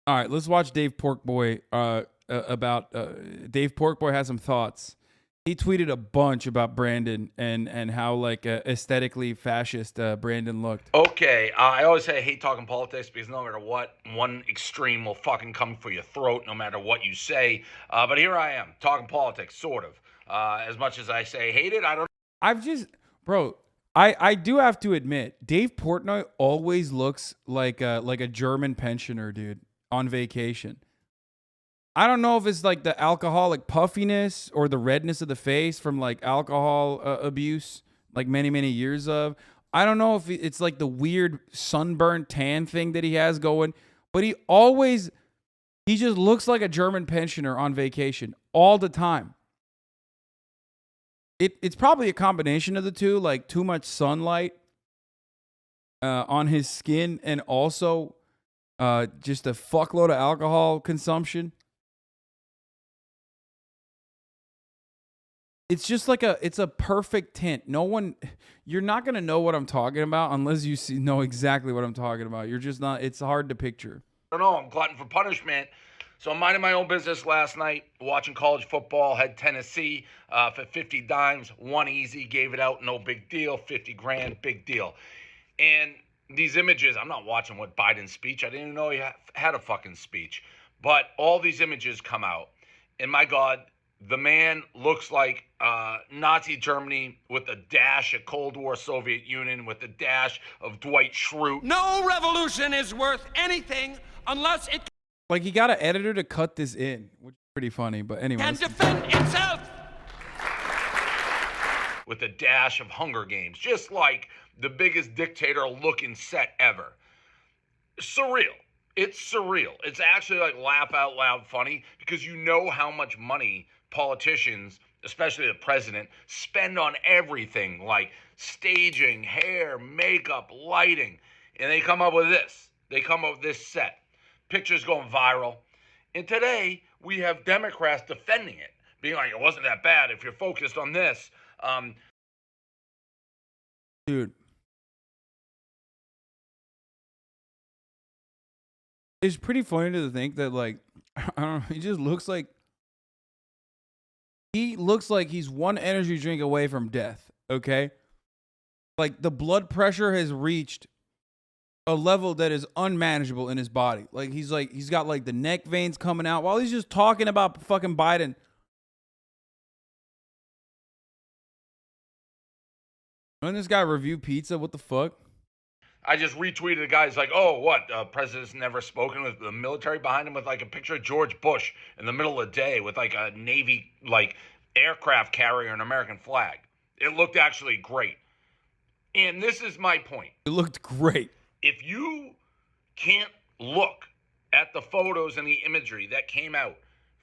All right, let's watch Dave Porkboy. About Dave Porkboy has some thoughts. He tweeted a bunch about Brandon and how like aesthetically fascist Brandon looked. Okay, I always say I hate talking politics because no matter what, one extreme will fucking come for your throat no matter what you say. But here I am talking politics, sort of. As much as I say hate it, I don't. I do have to admit, Dave Portnoy always looks like a German pensioner, dude, on vacation. I don't know if it's like the alcoholic puffiness or the redness of the face from like alcohol abuse, like many, many years of. I don't know if it's like the weird sunburn tan thing that he has going, but he just looks like a German pensioner on vacation all the time. It's probably a combination of the two, like too much sunlight on his skin and also just a fuckload of alcohol consumption. It's just like it's a perfect tint. You're not going to know what I'm talking about unless you know exactly what I'm talking about. You're just not, it's hard to picture. I don't know, I'm glutton for punishment. So I'm minding my own business last night, watching college football, had Tennessee for 50 dimes, one easy, gave it out, no big deal, 50 grand, big deal. And these images, I'm not watching what Biden's speech, I didn't even know he had a fucking speech. But all these images come out, and my God, the man looks like Nazi Germany with a dash of Cold War Soviet Union with a dash of Dwight Schrute. No revolution is worth anything unless it like he got an editor to cut this in, which is pretty funny. But anyway, can defend itself. With a dash of Hunger Games, just like the biggest dictator looking set ever. Surreal. It's surreal. It's actually like laugh out loud funny because you know how much money politicians, especially the president, spend on everything like staging, hair, makeup, lighting. And they come up with this. They come up with this set. Pictures going viral. And today we have Democrats defending it, being like, it wasn't that bad if you're focused on this. Dude. It's pretty funny to think that, like, I don't know, he looks like he's one energy drink away from death, okay? Like, the blood pressure has reached a level that is unmanageable in his body. Like, he's got, like, the neck veins coming out while he's just talking about fucking Biden. When this guy review pizza, what the fuck? I just retweeted a guy. He's like, oh, what? President's never spoken with the military behind him with like a picture of George Bush in the middle of the day with like a Navy like aircraft carrier and American flag. It looked actually great. And this is my point. It looked great. If you can't look at the photos and the imagery that came out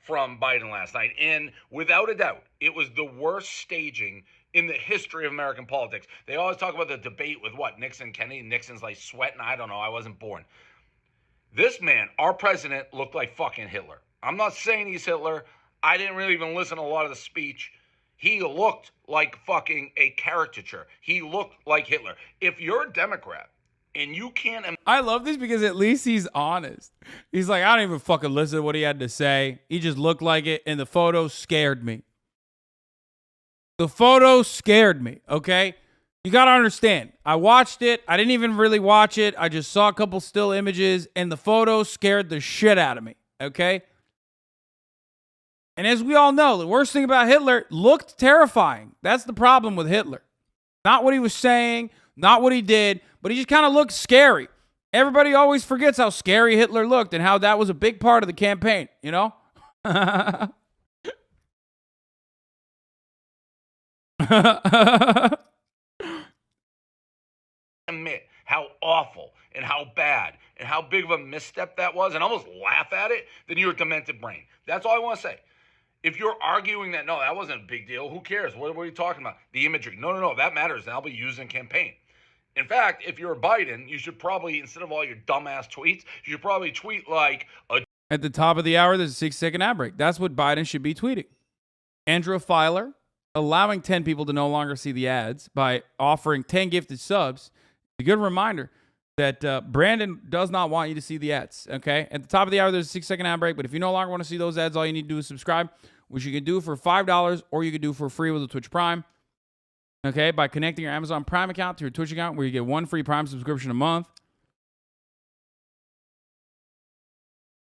from Biden last night, and without a doubt, it was the worst staging in the history of American politics. They always talk about the debate with what? Nixon, Kennedy. Nixon's like sweating. I don't know. I wasn't born. This man, our president, looked like fucking Hitler. I'm not saying he's Hitler. I didn't really even listen to a lot of the speech. He looked like fucking a caricature. He looked like Hitler. If you're a Democrat and you can't... I love this because at least he's honest. He's like, I don't even fucking listen to what he had to say. He just looked like it, and the photo scared me. The photo scared me, okay? You got to understand. I watched it. I didn't even really watch it. I just saw a couple still images, and the photo scared the shit out of me, okay? And as we all know, the worst thing about Hitler looked terrifying. That's the problem with Hitler. Not what he was saying, not what he did, but he just kind of looked scary. Everybody always forgets how scary Hitler looked and how that was a big part of the campaign, you know? Admit how awful and how bad and how big of a misstep that was and almost laugh at it, then you're a demented brain. That's all I want to say. If you're arguing that, no, that wasn't a big deal, who cares? What are you talking about? The imagery. No, that matters. And I'll be used in campaign. In fact, if you're Biden, you should probably, instead of all your dumbass tweets, you should probably tweet like at the top of the hour, there's a 6-second ad break. That's what Biden should be tweeting. Andrew Filer, allowing 10 people to no longer see the ads by offering 10 gifted subs. A good reminder. that Brandon does not want you to see the ads, okay? At the top of the hour, there's a 6-second ad break, but if you no longer want to see those ads, all you need to do is subscribe, which you can do for $5 or you can do for free with a Twitch Prime, okay? By connecting your Amazon Prime account to your Twitch account, where you get 1 free Prime subscription a month.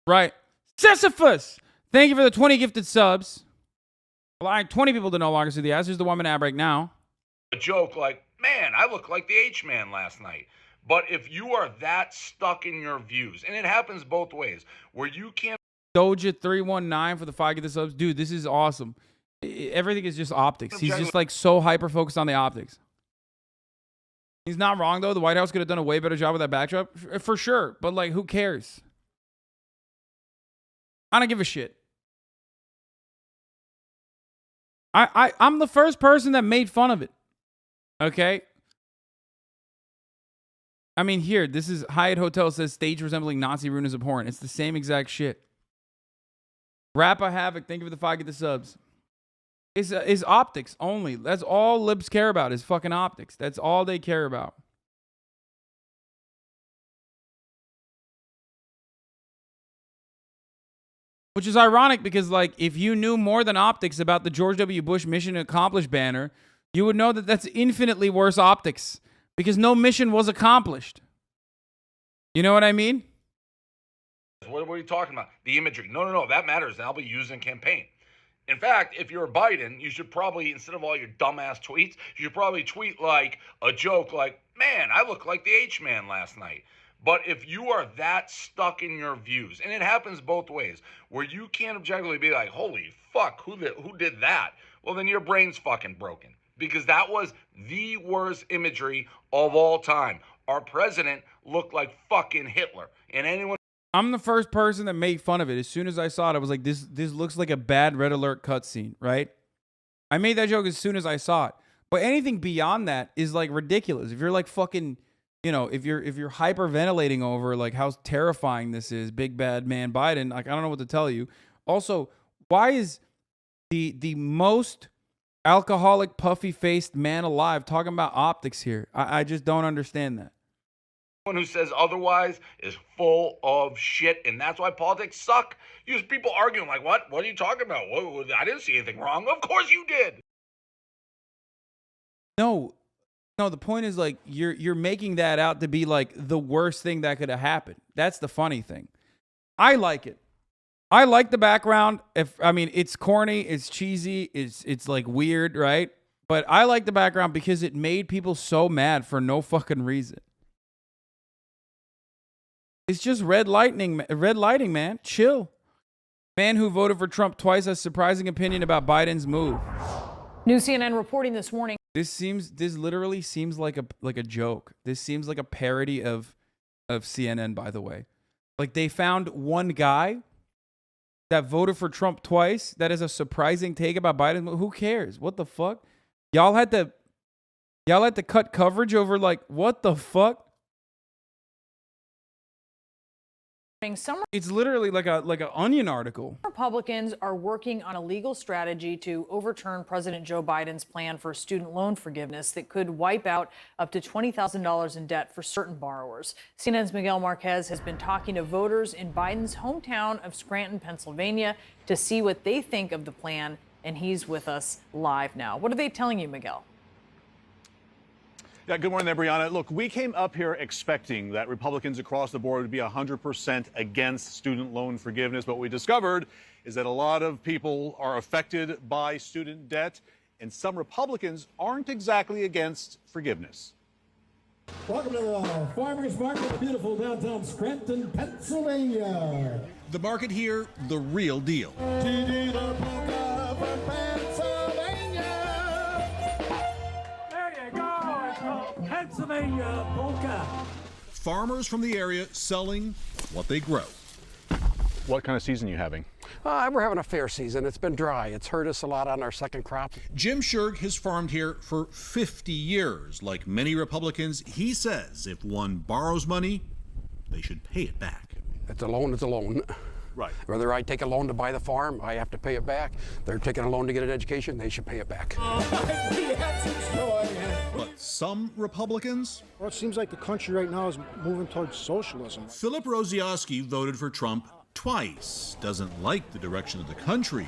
Right. Sisyphus! Thank you for the 20 gifted subs. Allowing 20 people to no longer see the ads. Here's the 1-minute ad break now. A joke like, man, I look like the H-Man last night. But if you are that stuck in your views, and it happens both ways, where you can't... Doja319 for the 5 gifted subs. Dude, this is awesome. Everything is just optics. He's just like so hyper-focused on the optics. He's not wrong, though. The White House could have done a way better job with that backdrop. For sure. But, like, who cares? I don't give a shit. I'm the first person that made fun of it. Okay? I mean, here, this is Hyatt Hotel says stage resembling Nazi rune is abhorrent. It's the same exact shit. Rappa Havoc, thank you for the 5 gifted subs. Is optics only. That's all libs care about is fucking optics. That's all they care about. Which is ironic because, like, if you knew more than optics about the George W. Bush Mission Accomplished banner, you would know that that's infinitely worse optics because no mission was accomplished. You know what I mean? What are you talking about? The imagery. No. That matters. That'll be used in campaign. In fact, if you're Biden, you should probably, instead of all your dumbass tweets, you should probably tweet like a joke like, man, I look like the H-Man last night. But if you are that stuck in your views, and it happens both ways, where you can't objectively be like, holy fuck, who did that? Well, then your brain's fucking broken. Because that was the worst imagery of all time. Our president looked like fucking Hitler. And anyone... I'm the first person that made fun of it. As soon as I saw it, I was like, this looks like a bad Red Alert cutscene, right? I made that joke as soon as I saw it. But anything beyond that is like ridiculous. If you're like fucking... You know, if you're hyperventilating over like how terrifying this is, big bad man Biden, like I don't know what to tell you. Also, why is the most alcoholic, puffy-faced man alive talking about optics here? I just don't understand that. Anyone who says otherwise is full of shit, and that's why politics suck. You have people arguing like, what? What are you talking about? I didn't see anything wrong. Of course you did. No, the point is like you're making that out to be like the worst thing that could have happened. That's the funny thing. I like it. I like the background. It's corny, it's cheesy, it's like weird, right? But I like the background because it made people so mad for no fucking reason. It's just red lighting, man. Chill. Man who voted for Trump twice has surprising opinion about Biden's move. New CNN reporting this morning. This literally seems like a joke. This seems like a parody of CNN, by the way. Like they found one guy that voted for Trump twice that is a surprising take about Biden. Who cares? What the fuck? Y'all had to cut coverage over like what the fuck? It's literally like an Onion article. Republicans are working on a legal strategy to overturn President Joe Biden's plan for student loan forgiveness that could wipe out up to $20,000 in debt for certain borrowers. CNN's Miguel Marquez has been talking to voters in Biden's hometown of Scranton, Pennsylvania, to see what they think of the plan, and he's with us live now. What are they telling you, Miguel? Yeah, good morning there, Brianna. Look, we came up here expecting that Republicans across the board would be 100% against student loan forgiveness. But what we discovered is that a lot of people are affected by student debt, and some Republicans aren't exactly against forgiveness. Welcome to the Farmers Market in beautiful downtown Scranton, Pennsylvania. The market here, the real deal. Pennsylvania polka. Farmers from the area selling what they grow. What kind of season are you having? We're having a fair season. It's been dry. It's hurt us a lot on our second crop. Jim Shurg has farmed here for 50 years. Like many Republicans, he says if one borrows money, they should pay it back. It's a loan, it's a loan. Right. Whether I take a loan to buy the farm, I have to pay it back. They're taking a loan to get an education, they should pay it back. But some Republicans, Well, it seems like the country right now is moving towards socialism. Philip Rosiowski voted for Trump twice, doesn't like the direction of the country,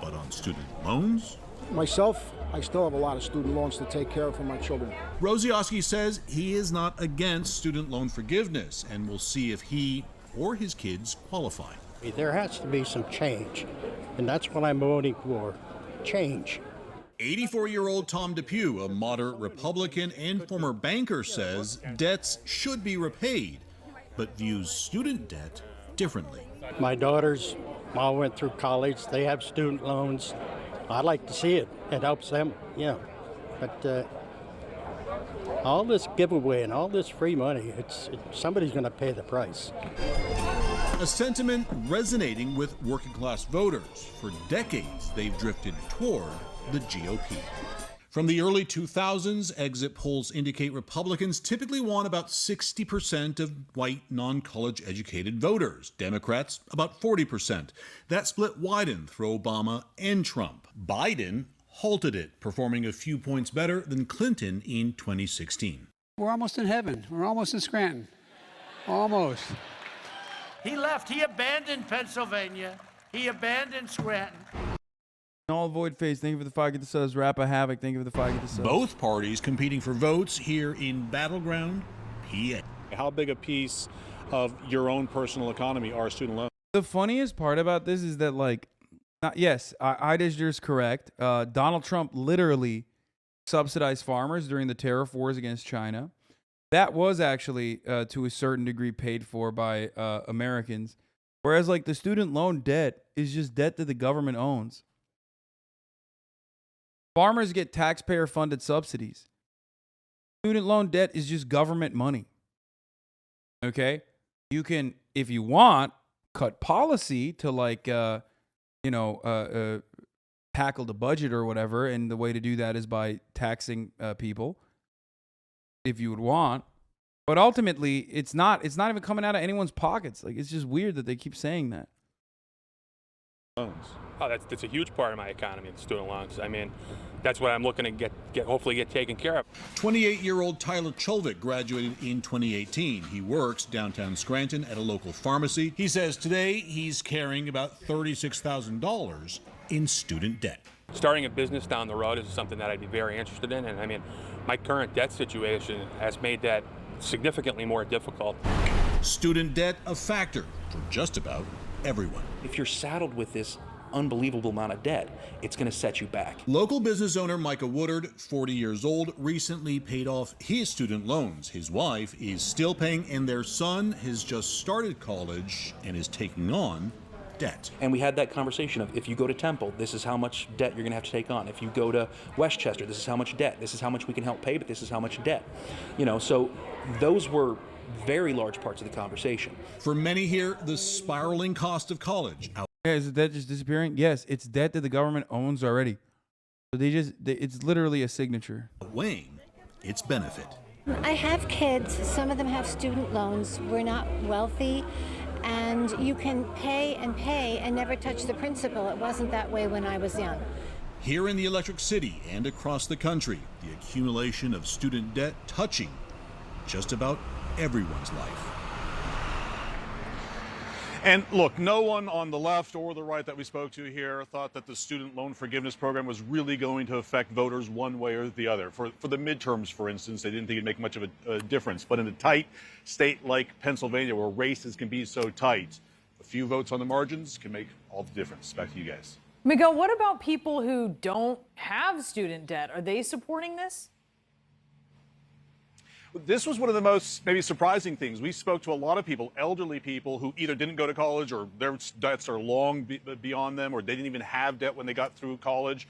but on student loans? Myself, I still have a lot of student loans to take care of for my children. Rosiowski says he is not against student loan forgiveness and will see if he or his kids qualify. There has to be some change, and that's what I'm voting for, change. 84-year-old Tom Depew, a moderate Republican and former banker, says debts should be repaid, but views student debt differently. My daughters all went through college. They have student loans. I like to see it. It helps them, yeah. But all this giveaway and all this free money, somebody's going to pay the price. A sentiment resonating with working-class voters. For decades, they've drifted toward the GOP. From the early 2000s, exit polls indicate Republicans typically want about 60% of white, non-college educated voters. Democrats, about 40%. That split widened through Obama and Trump. Biden halted it, performing a few points better than Clinton in 2016. We're almost in heaven. We're almost in Scranton. Almost. He left. He abandoned Pennsylvania. He abandoned Scranton. All void face. Thank you for the 5 get the subs. Rapper Havoc. Thank you for the 5 get the subs. Both parties competing for votes here in Battleground, PA. How big a piece of your own personal economy are student loans? The funniest part about this is that, like, yes, Idishter is correct. Donald Trump literally subsidized farmers during the tariff wars against China. That was actually, to a certain degree, paid for by Americans. Whereas, like, the student loan debt is just debt that the government owns. Farmers get taxpayer-funded subsidies. Student loan debt is just government money. Okay? You can, if you want, cut policy to, like, tackle the budget or whatever, and the way to do that is by taxing people, if you would want. But ultimately, it's not even coming out of anyone's pockets. Like, it's just weird that they keep saying that. Loans. Oh, that's a huge part of my economy, the student loans. I mean, that's what I'm looking to hopefully get taken care of. 28-year-old Tyler Cholvik graduated in 2018. He works downtown Scranton at a local pharmacy. He says today he's carrying about $36,000 in student debt. Starting a business down the road is something that I'd be very interested in, and I mean, my current debt situation has made that significantly more difficult. Student debt a factor for just about everyone. If you're saddled with this unbelievable amount of debt, it's going to set you back. Local business owner Micah Woodard, 40 years old, recently paid off his student loans. His wife is still paying, and their son has just started college and is taking on debt. And we had that conversation of, if you go to Temple, this is how much debt you're going to have to take on. If you go to Westchester, this is how much debt. This is how much we can help pay, but this is how much debt. So those were very large parts of the conversation. For many here, the spiraling cost of college. Yeah, is the debt just disappearing? Yes, it's debt that the government owns already. So it's literally a signature. Weighing its benefit. I have kids. Some of them have student loans. We're not wealthy, and you can pay and never touch the principal. It wasn't that way when I was young. Here in the Electric City and across the country, the accumulation of student debt touching just about everyone's life. And look, no one on the left or the right that we spoke to here thought that the student loan forgiveness program was really going to affect voters one way or the other. For the midterms, for instance, they didn't think it'd make much of a difference. But in a tight state like Pennsylvania, where races can be so tight, a few votes on the margins can make all the difference. Back to you guys. Miguel, what about people who don't have student debt? Are they supporting this? This was one of the most maybe surprising things. We spoke to a lot of people, elderly people, who either didn't go to college or their debts are long beyond them, or they didn't even have debt when they got through college.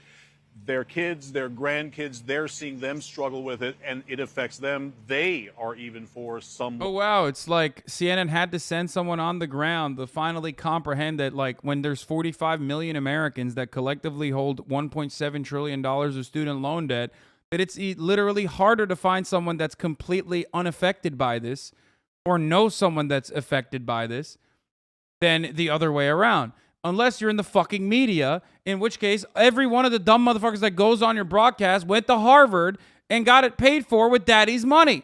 Their kids, their grandkids, they're seeing them struggle with it, and it affects them. They are even for some. Oh, wow. It's like CNN had to send someone on the ground to finally comprehend that, like, when there's 45 million Americans that collectively hold $1.7 trillion of student loan debt, that it's literally harder to find someone that's completely unaffected by this or know someone that's affected by this. than the other way around. Unless you're in the fucking media, in which case every one of the dumb motherfuckers that goes on your broadcast went to Harvard and got it paid for with daddy's money.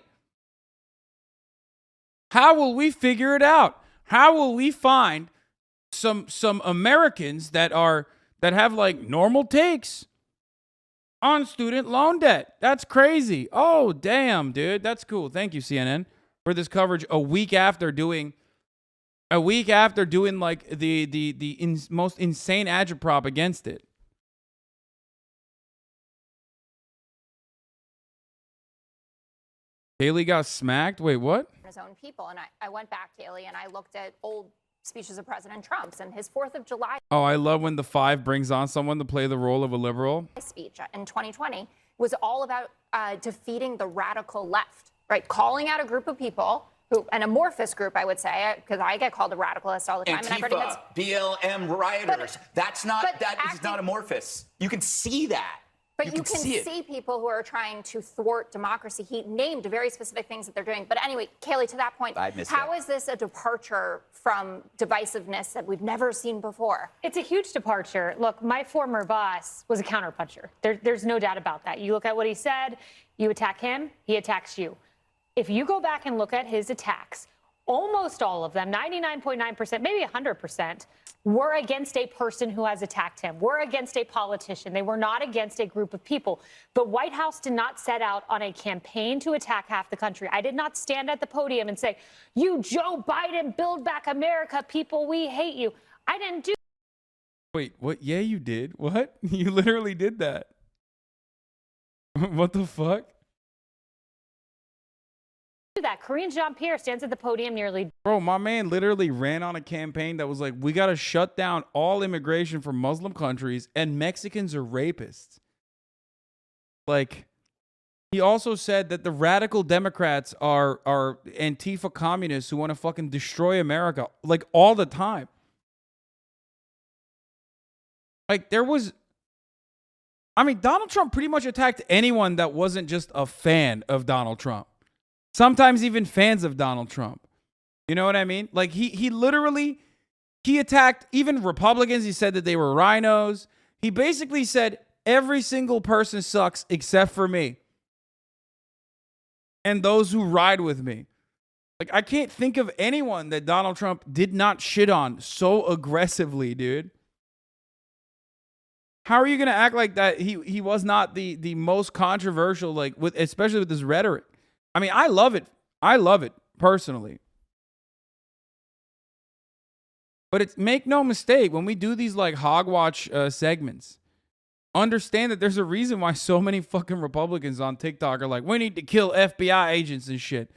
How will we figure it out? How will we find some Americans that have like normal takes on student loan debt? That's crazy. Oh, damn, dude. That's cool. Thank you, CNN, for this coverage a week after doing like the most insane agitprop against it. Haley got smacked? Wait, what? His own people. And I went back, Haley, and I looked at old speeches of President Trump's, and his 4th of July Oh, I love when the Five brings on someone to play the role of a liberal. speech in 2020 was all about defeating the radical left, right? Calling out a group of people who, an amorphous group, I would say, because I get called a radicalist all the time. Antifa, BLM rioters. That is not amorphous. You can see that. But you can see people who are trying to thwart democracy. He named very specific things that they're doing. But anyway, Kaylee, to that point, how is this a departure from divisiveness that we've never seen before? It's a huge departure. Look, my former boss was a counterpuncher. There's no doubt about that. You look at what he said, you attack him, he attacks you. If you go back and look at his attacks, almost all of them, 99.9%, maybe 100%, were against a person who has attacked him, were against a politician. They were not against a group of people. The White House did not set out on a campaign to attack half the country. I did not stand at the podium and say, you, Joe Biden, build back America, people, we hate you. I didn't do. Wait, what? Yeah, you did. What? You literally did that. What the fuck? That. Karine Jean-Pierre stands at the podium nearly. Bro, my man literally ran on a campaign that was like, we got to shut down all immigration from Muslim countries and Mexicans are rapists. Like, he also said that the radical Democrats are Antifa communists who want to fucking destroy America, like, all the time. Like, Donald Trump pretty much attacked anyone that wasn't just a fan of Donald Trump. Sometimes even fans of Donald Trump. You know what I mean? Like, he literally attacked even Republicans. He said that they were rhinos. He basically said every single person sucks except for me and those who ride with me. Like, I can't think of anyone that Donald Trump did not shit on so aggressively, dude. How are you going to act like that? He was not the most controversial, like, especially with this rhetoric. I mean, I love it. I love it personally. But make no mistake, when we do these like hogwatch segments, understand that there's a reason why so many fucking Republicans on TikTok are like, we need to kill FBI agents and shit.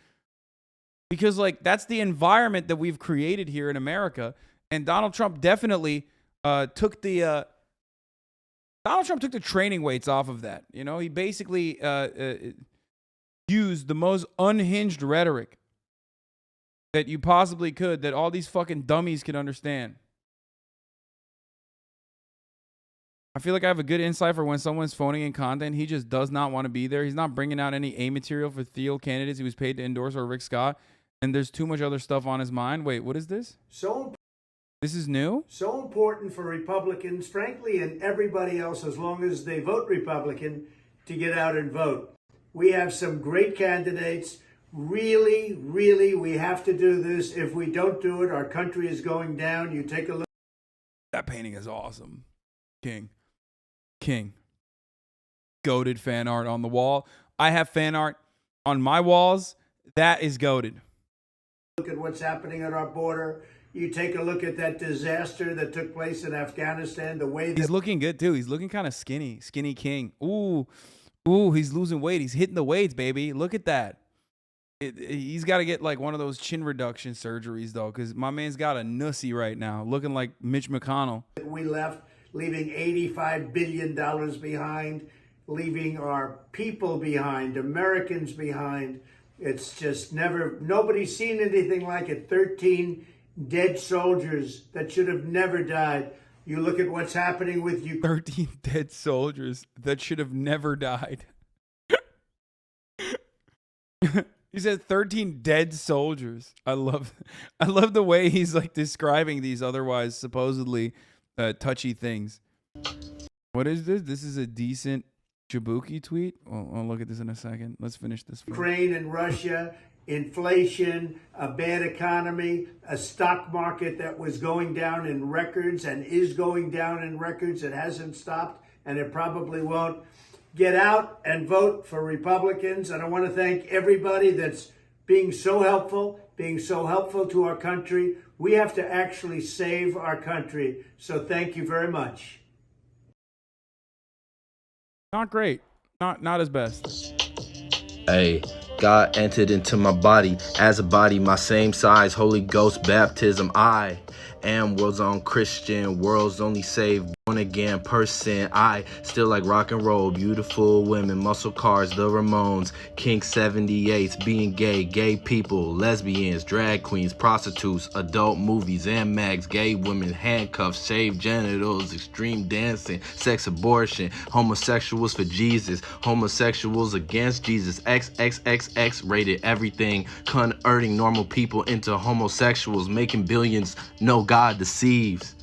Because like that's the environment that we've created here in America. And Donald Trump definitely took the training weights off of that. You know, he basically used the most unhinged rhetoric that you possibly could, that all these fucking dummies could understand. I feel like I have a good insight for when someone's phoning in content. He just does not want to be there. He's not bringing out any A material for Theo candidates he was paid to endorse or Rick Scott. And there's too much other stuff on his mind. Wait, what is this? This is new? So important for Republicans, frankly, and everybody else, as long as they vote Republican, to get out and vote. We have some great candidates. Really, really, we have to do this. If we don't do it, our country is going down. You take a look. That painting is awesome. King. Goated fan art on the wall. I have fan art on my walls. That is goated. Look at what's happening at our border. You take a look at that disaster that took place in Afghanistan, the way he's looking good too. He's looking kind of skinny King. Ooh, he's losing weight. He's hitting the weights, baby. Look at that. He's got to get like one of those chin reduction surgeries though, because my man's got a nussy right now, looking like Mitch McConnell. We left, leaving $85 billion behind, leaving our people behind, Americans behind. It's just nobody's seen anything like it. 13 dead soldiers that should have never died. You look at what's happening with you. 13 dead soldiers that should have never died. He said 13 dead soldiers. I love the way he's like describing these otherwise supposedly touchy things. What is this? This is a decent Jabuki tweet. I'll look at this in a second. Let's finish this. Ukraine and Russia, inflation, a bad economy, a stock market that was going down in records and is going down in records. It hasn't stopped, and it probably won't. Get out and vote for Republicans. And I want to thank everybody that's being so helpful to our country. We have to actually save our country. So thank you very much. Not great. Not his best. Hey, God entered into my body as a body, my same size, Holy Ghost baptism. I am world's own Christian, world's only saved, born again person. I still like rock and roll, beautiful women, muscle cars, the Ramones, King 78s, being gay people, lesbians, drag queens, prostitutes, adult movies and mags, gay women, handcuffs, shaved genitals, extreme dancing, sex abortion, homosexuals for Jesus, homosexuals against Jesus, XXXX rated everything, converting normal people into homosexuals, making billions, no God deceives.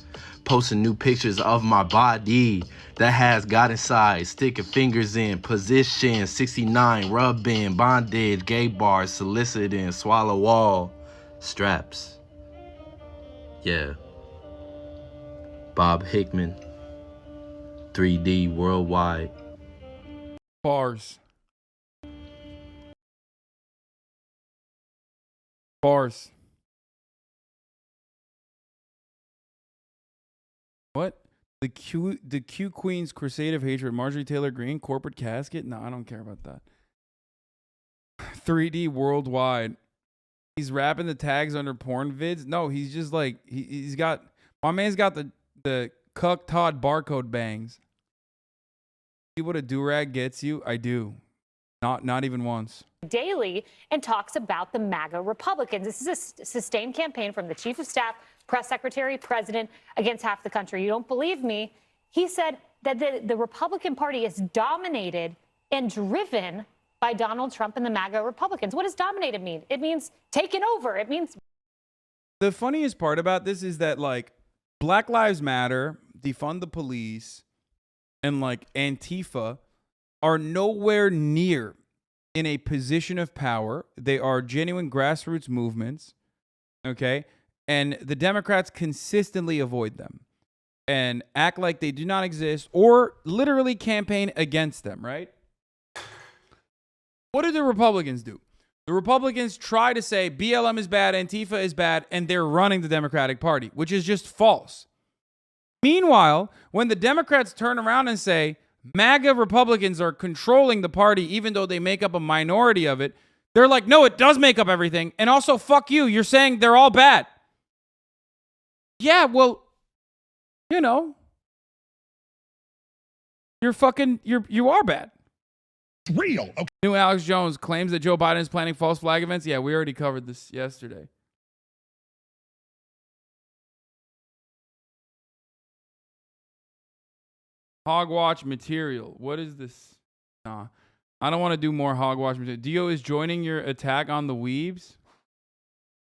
Posting new pictures of my body that has God inside, sticking fingers in position, 69, rubbing, bondage, gay bars, soliciting, swallow wall, straps. Yeah. Bob Hickman, 3D worldwide. Bars. Bars. What? The Q Queen's Crusade of Hatred, Marjorie Taylor Greene, corporate casket? No, I don't care about that. 3D worldwide. He's rapping the tags under porn vids. No, he's just like he's got my man's got the Cuck Todd barcode bangs. See what a do-rag gets you? I do. Not even once. Daily and talks about the MAGA Republicans. This is a sustained campaign from the chief of staff, press secretary, president against half the country. You don't believe me? He said that the Republican Party is dominated and driven by Donald Trump and the MAGA Republicans. What does dominated mean? It means taken over. It means. The funniest part about this is that like Black Lives Matter, defund the police, and like Antifa are nowhere near in a position of power. They are genuine grassroots movements, okay? And the Democrats consistently avoid them and act like they do not exist or literally campaign against them, right? What do the Republicans do? The Republicans try to say BLM is bad, Antifa is bad, and they're running the Democratic Party, which is just false. Meanwhile, when the Democrats turn around and say MAGA Republicans are controlling the party, even though they make up a minority of it, they're like, no, it does make up everything. And also, fuck you. You're saying they're all bad. Yeah, well, you know, you are bad. Real. Okay. New Alex Jones claims that Joe Biden is planning false flag events. Yeah, we already covered this yesterday. Hogwatch material. What is this? Nah, I don't want to do more hogwatch material. Dio is joining your attack on the weebs.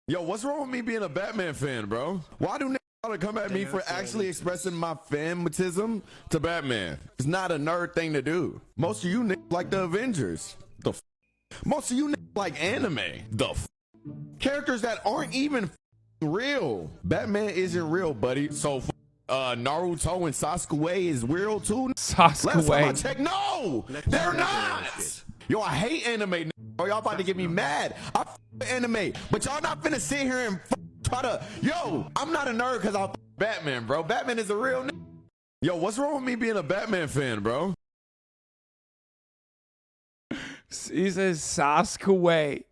Yo, what's wrong with me being a Batman fan, bro? Why do niggas gotta come at me for actually expressing my fanatism to Batman? It's not a nerd thing to do. Most of you niggas like the Avengers. Most of you niggas like anime. Characters that aren't even real. Batman isn't real, buddy. So Naruto and Sasuke is real too. Sasuke. Last time I checked, no, they're not. Yo, I hate anime, bro. Y'all about to get me mad. I with anime, but y'all not finna sit here and try to. Yo, I'm not a nerd because I'm Batman, bro. Batman is a real nigga. Yo, what's wrong with me being a Batman fan, bro? He says Sasuke.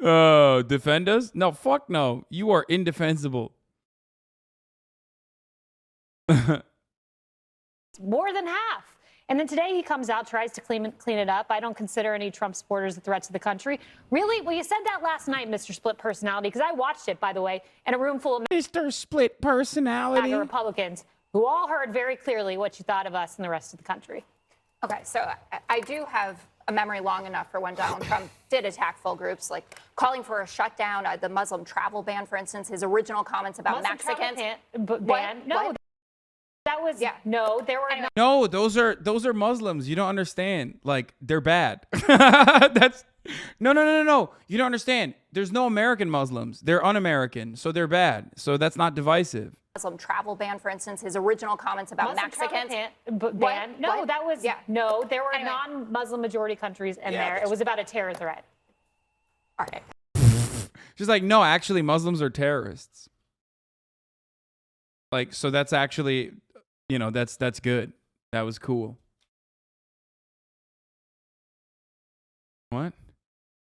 Oh, defend us? No, fuck no. You are indefensible. More than half. And then today he comes out, tries to clean it up. I don't consider any Trump supporters a threat to the country. Really? Well, you said that last night, Mr. Split Personality, because I watched it, by the way, in a room full of Mr. Split Personality Republicans who all heard very clearly what you thought of us and the rest of the country. Okay, so I do have a memory long enough for when Donald Trump did attack full groups, like calling for a shutdown, the Muslim travel ban, for instance, his original comments about Muslim Mexicans. Ban? No, that was no. There were no. No, those are Muslims. You don't understand. Like, they're bad. That's no. You don't understand. There's no American Muslims. They're un-American, so they're bad. So that's not divisive. Muslim travel ban, for instance, his original comments about Mexicans. Ban? No, that was no. There were non-Muslim majority countries in there. It was about a terror threat. All right. She's like, no, actually, Muslims are terrorists. Like, so that's actually, you know, that's good. That was cool. What?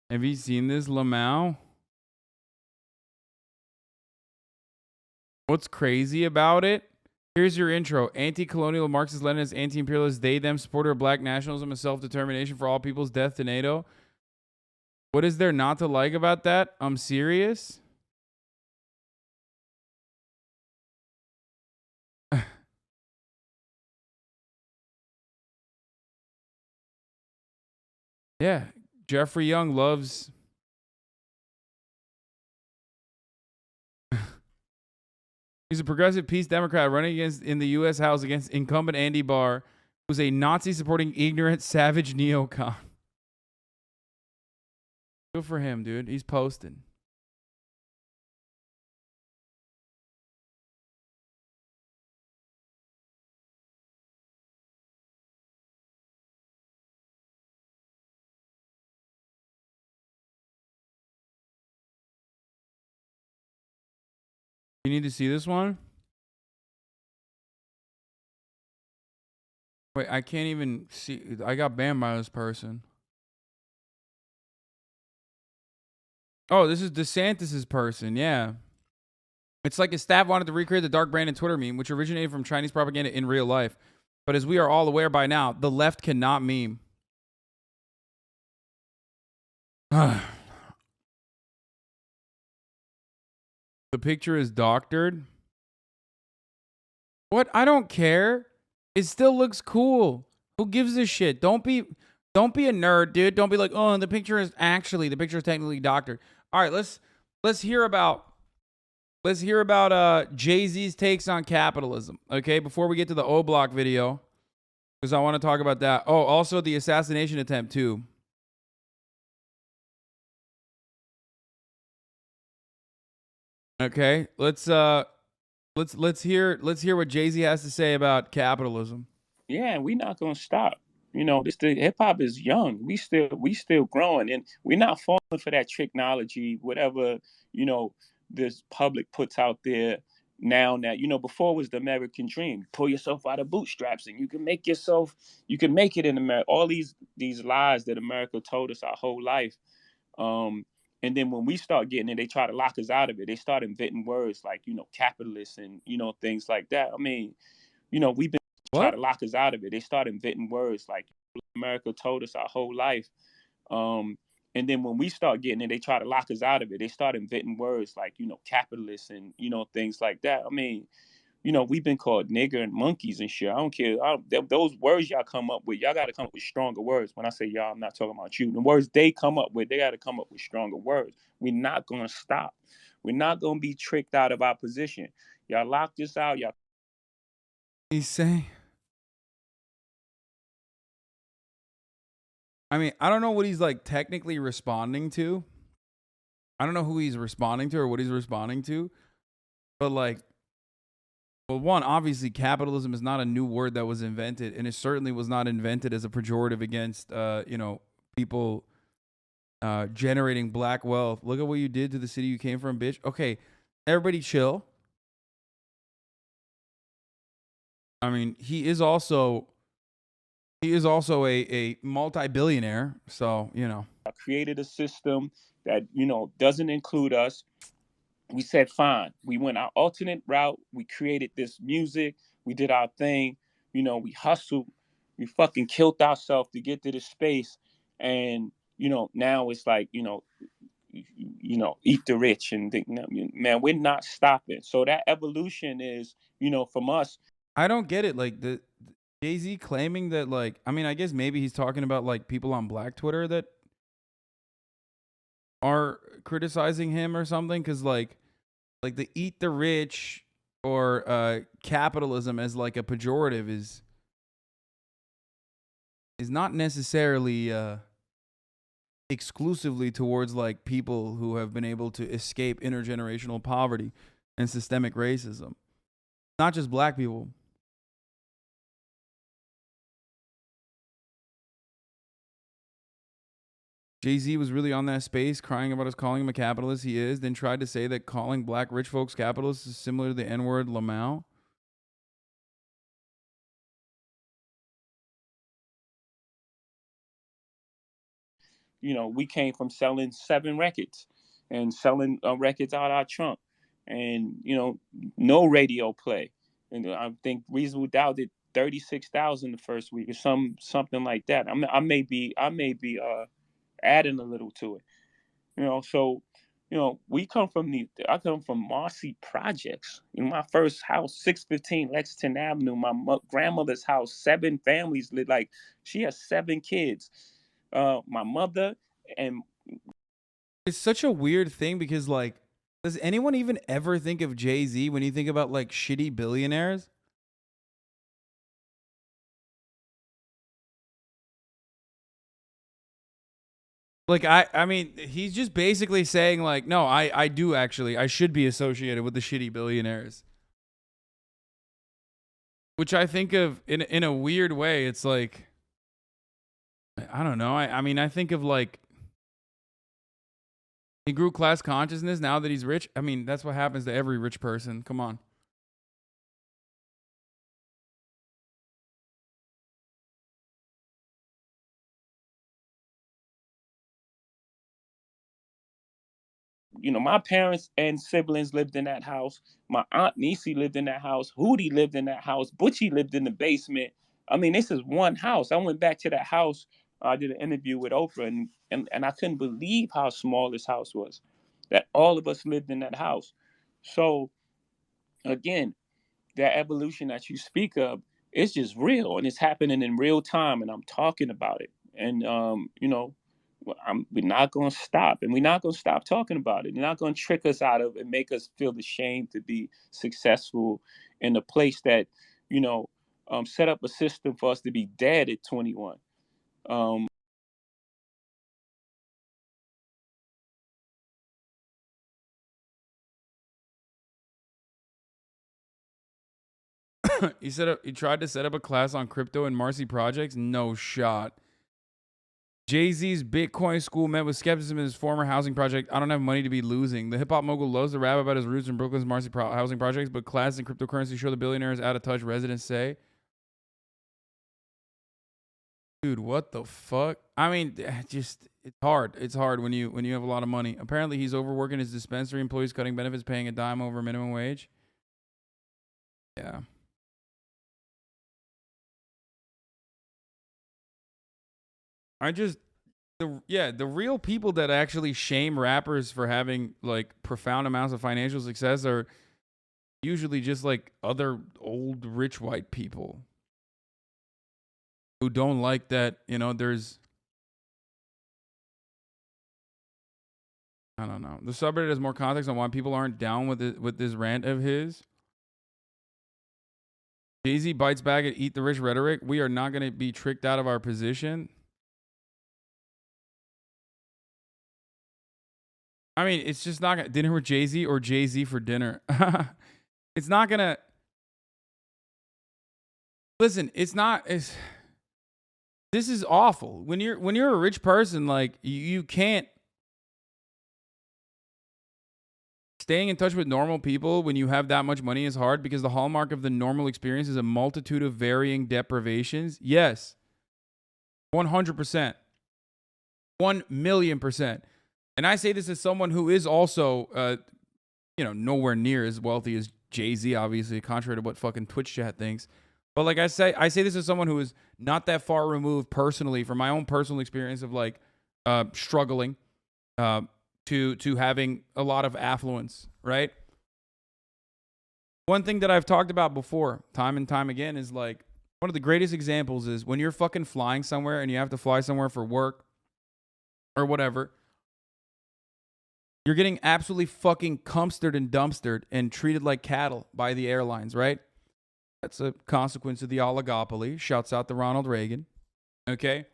Have you seen this, Lamau? What's crazy about it? Here's your intro. Anti-colonial Marxist Leninist, anti-imperialist, they, them, supporter of black nationalism and self-determination for all peoples, death to NATO. What is there not to like about that? I'm serious. Yeah, Jeffrey Young loves... He's a progressive peace Democrat running against in the U.S. House against incumbent Andy Barr, who's a Nazi-supporting, ignorant, savage neocon. Good for him, dude. He's posting. You need to see this one? Wait, I can't even see. I got banned by this person. Oh, this is DeSantis's person. Yeah. It's like his staff wanted to recreate the Dark Brandon Twitter meme, which originated from Chinese propaganda in real life. But as we are all aware by now, the left cannot meme. The picture is doctored. What? I don't care. It still looks cool. Who gives a shit? Don't be a nerd, dude. Don't be like, oh, the picture is technically doctored. All right, let's hear about Jay-Z's takes on capitalism. Okay, before we get to the O Block video, because I want to talk about that. Oh, also the assassination attempt too. Okay, let's hear what Jay-Z has to say about capitalism. Yeah, and we're not gonna stop. You know, the hip hop is young. We still growing, and we're not falling for that technology, whatever, you know, this public puts out there now. That, you know, before was the American dream. Pull yourself out of bootstraps and you can make it in America. All these lies that America told us our whole life. And then when we start getting it, they try to lock us out of it. They start inventing words like, you know, capitalists and, you know, things like that. I mean, you know, we've been trying to lock us out of it. They start inventing words like America told us our whole life. And then when we start getting it, they try to lock us out of it. They start inventing words like, you know, capitalists and, you know, things like that. I mean, you know, we've been called nigger and monkeys and shit. I don't care. Those words y'all come up with, y'all got to come up with stronger words. When I say y'all, I'm not talking about you. The words they come up with, they got to come up with stronger words. We're not going to stop. We're not going to be tricked out of our position. Y'all lock this out. Y'all. He's saying... I mean, I don't know what he's like technically responding to. I don't know who he's responding to or what he's responding to. But like, well, one, obviously capitalism is not a new word that was invented, and it certainly was not invented as a pejorative against, you know, people generating black wealth. Look at what you did to the city you came from, bitch. Okay, everybody chill. I mean, he is also a multi-billionaire, so, you know. I created a system that, you know, doesn't include us. We said, fine. We went our alternate route. We created this music. We did our thing. You know, we hustled. We fucking killed ourselves to get to this space. And, you know, now it's like, you know, eat the rich and think, man, we're not stopping. So that evolution is, you know, from us. I don't get it. Like the Jay-Z claiming that, like, I mean, I guess maybe he's talking about like people on Black Twitter that are criticizing him or something, because like the eat the rich or capitalism as like a pejorative is not necessarily exclusively towards like people who have been able to escape intergenerational poverty and systemic racism. Not just black people. Jay-Z was really on that space, crying about us calling him a capitalist. He is. Then tried to say that calling black rich folks capitalists is similar to the N-word Lamau. You know, we came from selling 7 records and selling records out our trunk, and you know, no radio play. And I think Reasonable Doubt did 36,000 the first week or something like that. I may be adding a little to it. You know, so you know, I come from Marcy Projects. In my first house, 615 Lexington Avenue, my grandmother's house, 7 families lived. Like, she has 7 kids. My mother and It's such a weird thing because, like, does anyone even ever think of Jay-Z when you think about like shitty billionaires? Like, I mean, he's just basically saying like, no, I do actually, I should be associated with the shitty billionaires. Which I think of in a weird way. It's like, I don't know. I mean, I think of like, he grew class consciousness now that he's rich. I mean, that's what happens to every rich person. Come on. you know, my parents and siblings lived in that house. My aunt Niecy lived in that house. Hootie lived in that house. Butchie lived in the basement. I mean, this is one house. I went back to that house. I did an interview with Oprah, and I couldn't believe how small this house was. That all of us lived in that house. So, again, that evolution that you speak of, it's just real, and it's happening in real time, and I'm talking about it. And you know, we're not going to stop, and we're not going to stop talking about it. They're not going to trick us out of it and make us feel ashamed to be successful in a place that, you know, set up a system for us to be dead at 21. He tried to set up a class on crypto and Marcy Projects. No shot. Jay-Z's Bitcoin school met with skepticism in his former housing project. I don't have money to be losing. The hip-hop mogul loves to rap about his roots in Brooklyn's Marcy housing projects, but classes in cryptocurrency show the billionaire is out of touch, residents say. Dude, what the fuck? I mean, just, it's hard. It's hard when you have a lot of money. Apparently, he's overworking his dispensary employees, cutting benefits, paying a dime over minimum wage. Yeah. The real people that actually shame rappers for having like profound amounts of financial success are usually just like other old rich white people who don't like that, you know, there's, I don't know. The subreddit has more context on why people aren't down with this rant of his. Jay-Z bites back at eat the rich rhetoric. We are not going to be tricked out of our position. I mean, it's just not gonna, dinner with Jay-Z or Jay-Z for dinner. It's not gonna, listen, this is awful. When you're a rich person, like you can't, staying in touch with normal people when you have that much money is hard because the hallmark of the normal experience is a multitude of varying deprivations. Yes. 100%. 1,000,000%. And I say this as someone who is also, you know, nowhere near as wealthy as Jay-Z, obviously, contrary to what fucking Twitch chat thinks. But like I say this as someone who is not that far removed personally from my own personal experience of like struggling to having a lot of affluence, right? one thing that I've talked about before, time and time again, is like one of the greatest examples is when you're fucking flying somewhere and you have to fly somewhere for work or whatever. You're getting absolutely fucking cumstered and dumpstered and treated like cattle by the airlines, right? That's a consequence of the oligopoly. Shouts out to Ronald Reagan. Okay?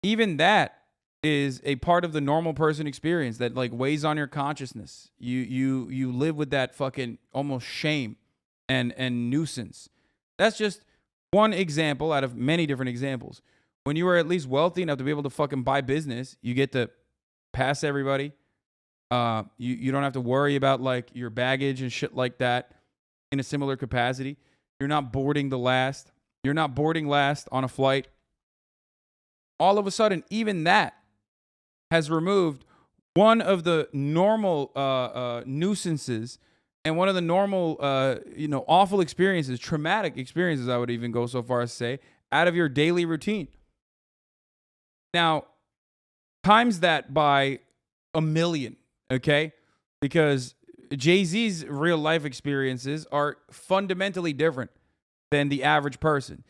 Even that is a part of the normal person experience that like weighs on your consciousness. You live with that fucking almost shame and nuisance. That's just one example out of many different examples. When you are at least wealthy enough to be able to fucking buy business, you get to pass everybody. You don't have to worry about like your baggage and shit like that in a similar capacity. You're not boarding the last. You're not boarding last on a flight. All of a sudden, even that has removed one of the normal nuisances and one of the normal, awful experiences, traumatic experiences, I would even go so far as to say, out of your daily routine. Now, times that by 1 million, okay? Because Jay-Z's real life experiences are fundamentally different than the average person.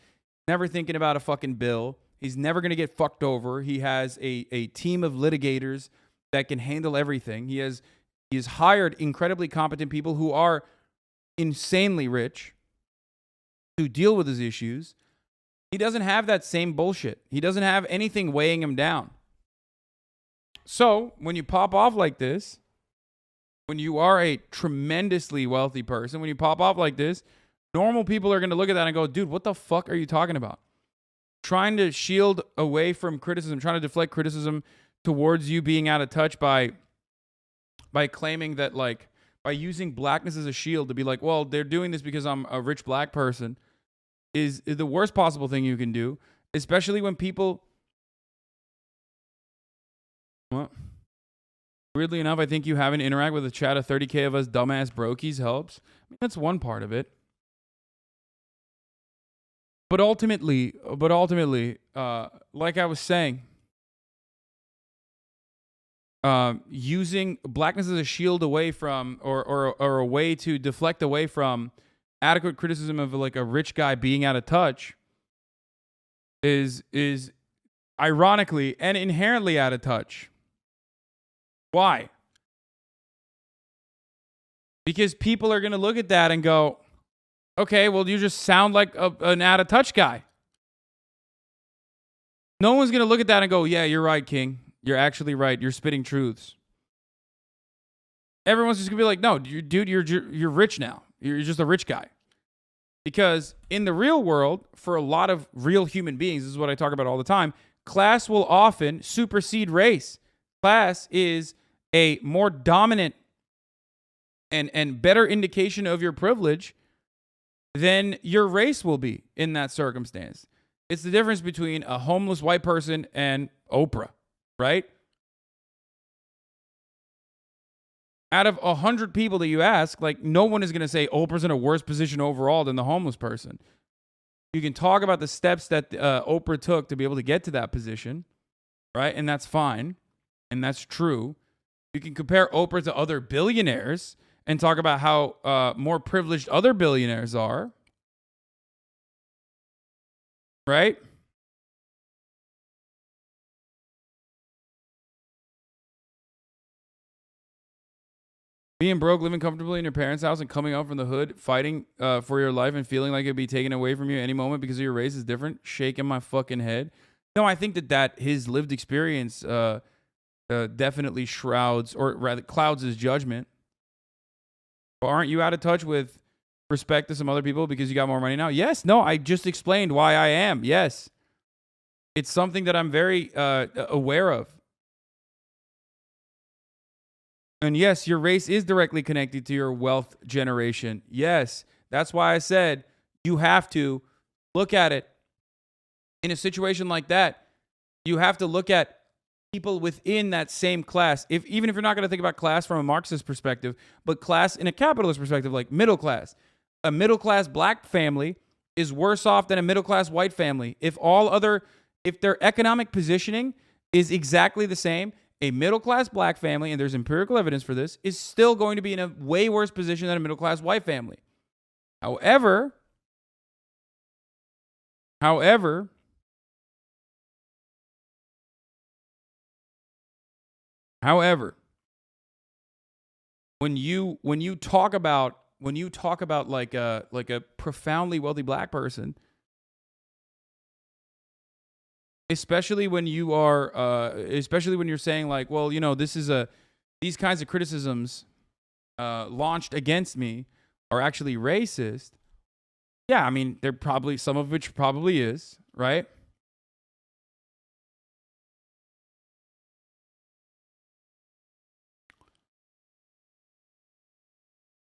Never thinking about a fucking bill. He's never going to get fucked over. He has a team of litigators that can handle everything. He has hired incredibly competent people who are insanely rich to deal with his issues. He doesn't have that same bullshit. He doesn't have anything weighing him down. So when you pop off like this, when you are a tremendously wealthy person, when you pop off like this, normal people are going to look at that and go, dude, what the fuck are you talking about? Trying to shield away from criticism, trying to deflect criticism towards you being out of touch by claiming that, like, by using blackness as a shield to be like, well, they're doing this because I'm a rich black person, is the worst possible thing you can do, especially when people... Well, weirdly enough, I think you having to interact with a chat of 30K of us dumbass brokies helps. I mean, that's one part of it. But ultimately, like I was saying, using blackness as a shield away from, or a way to deflect away from adequate criticism of like a rich guy being out of touch is ironically and inherently out of touch. Why? Because people are going to look at that and go, okay, well, you just sound like an out-of-touch guy. No one's going to look at that and go, yeah, you're right, King. You're actually right. You're spitting truths. Everyone's just going to be like, no, dude, you're rich now. You're just a rich guy. Because in the real world, for a lot of real human beings, this is what I talk about all the time, class will often supersede race. Class is a more dominant and better indication of your privilege than your race will be in that circumstance. It's the difference between a homeless white person and Oprah, right? Out of 100 people that you ask, like, no one is going to say Oprah's in a worse position overall than the homeless person. You can talk about the steps that Oprah took to be able to get to that position, right? And that's fine. And that's true. You can compare Oprah to other billionaires and talk about how more privileged other billionaires are. Right? Being broke, living comfortably in your parents' house, and coming out from the hood, fighting for your life and feeling like it'd be taken away from you any moment because of your race is different, shaking my fucking head. No, I think that his lived experience definitely shrouds, or rather clouds his judgment. But aren't you out of touch with respect to some other people because you got more money now? Yes. No, I just explained why I am. Yes. It's something that I'm very aware of. And yes, your race is directly connected to your wealth generation. Yes. That's why I said you have to look at it in a situation like that. You have to look at people within that same class, even if you're not going to think about class from a Marxist perspective, but class in a capitalist perspective, like middle class. A middle class black family is worse off than a middle class white family. If their economic positioning is exactly the same, a middle-class black family, and there's empirical evidence for this, is still going to be in a way worse position than a middle-class white family. However, when you talk about like a profoundly wealthy black person, especially when you're saying like, well, you know, these kinds of criticisms launched against me are actually racist. Yeah, I mean, they're probably, some of which probably is, right?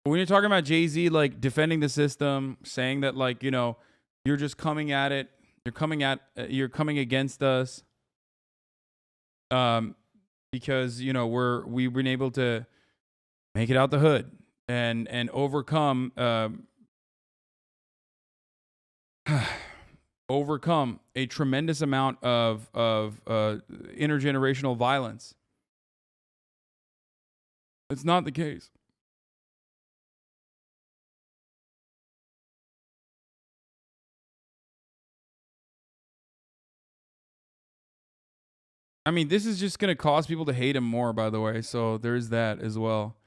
When you're talking about Jay-Z, like defending the system, saying that like, you know, you're just coming at it, you're coming against us, because, you know, we've been able to make it out the hood and overcome a tremendous amount of intergenerational violence. It's not the case. I mean, this is just going to cause people to hate him more, by the way. So there's that as well.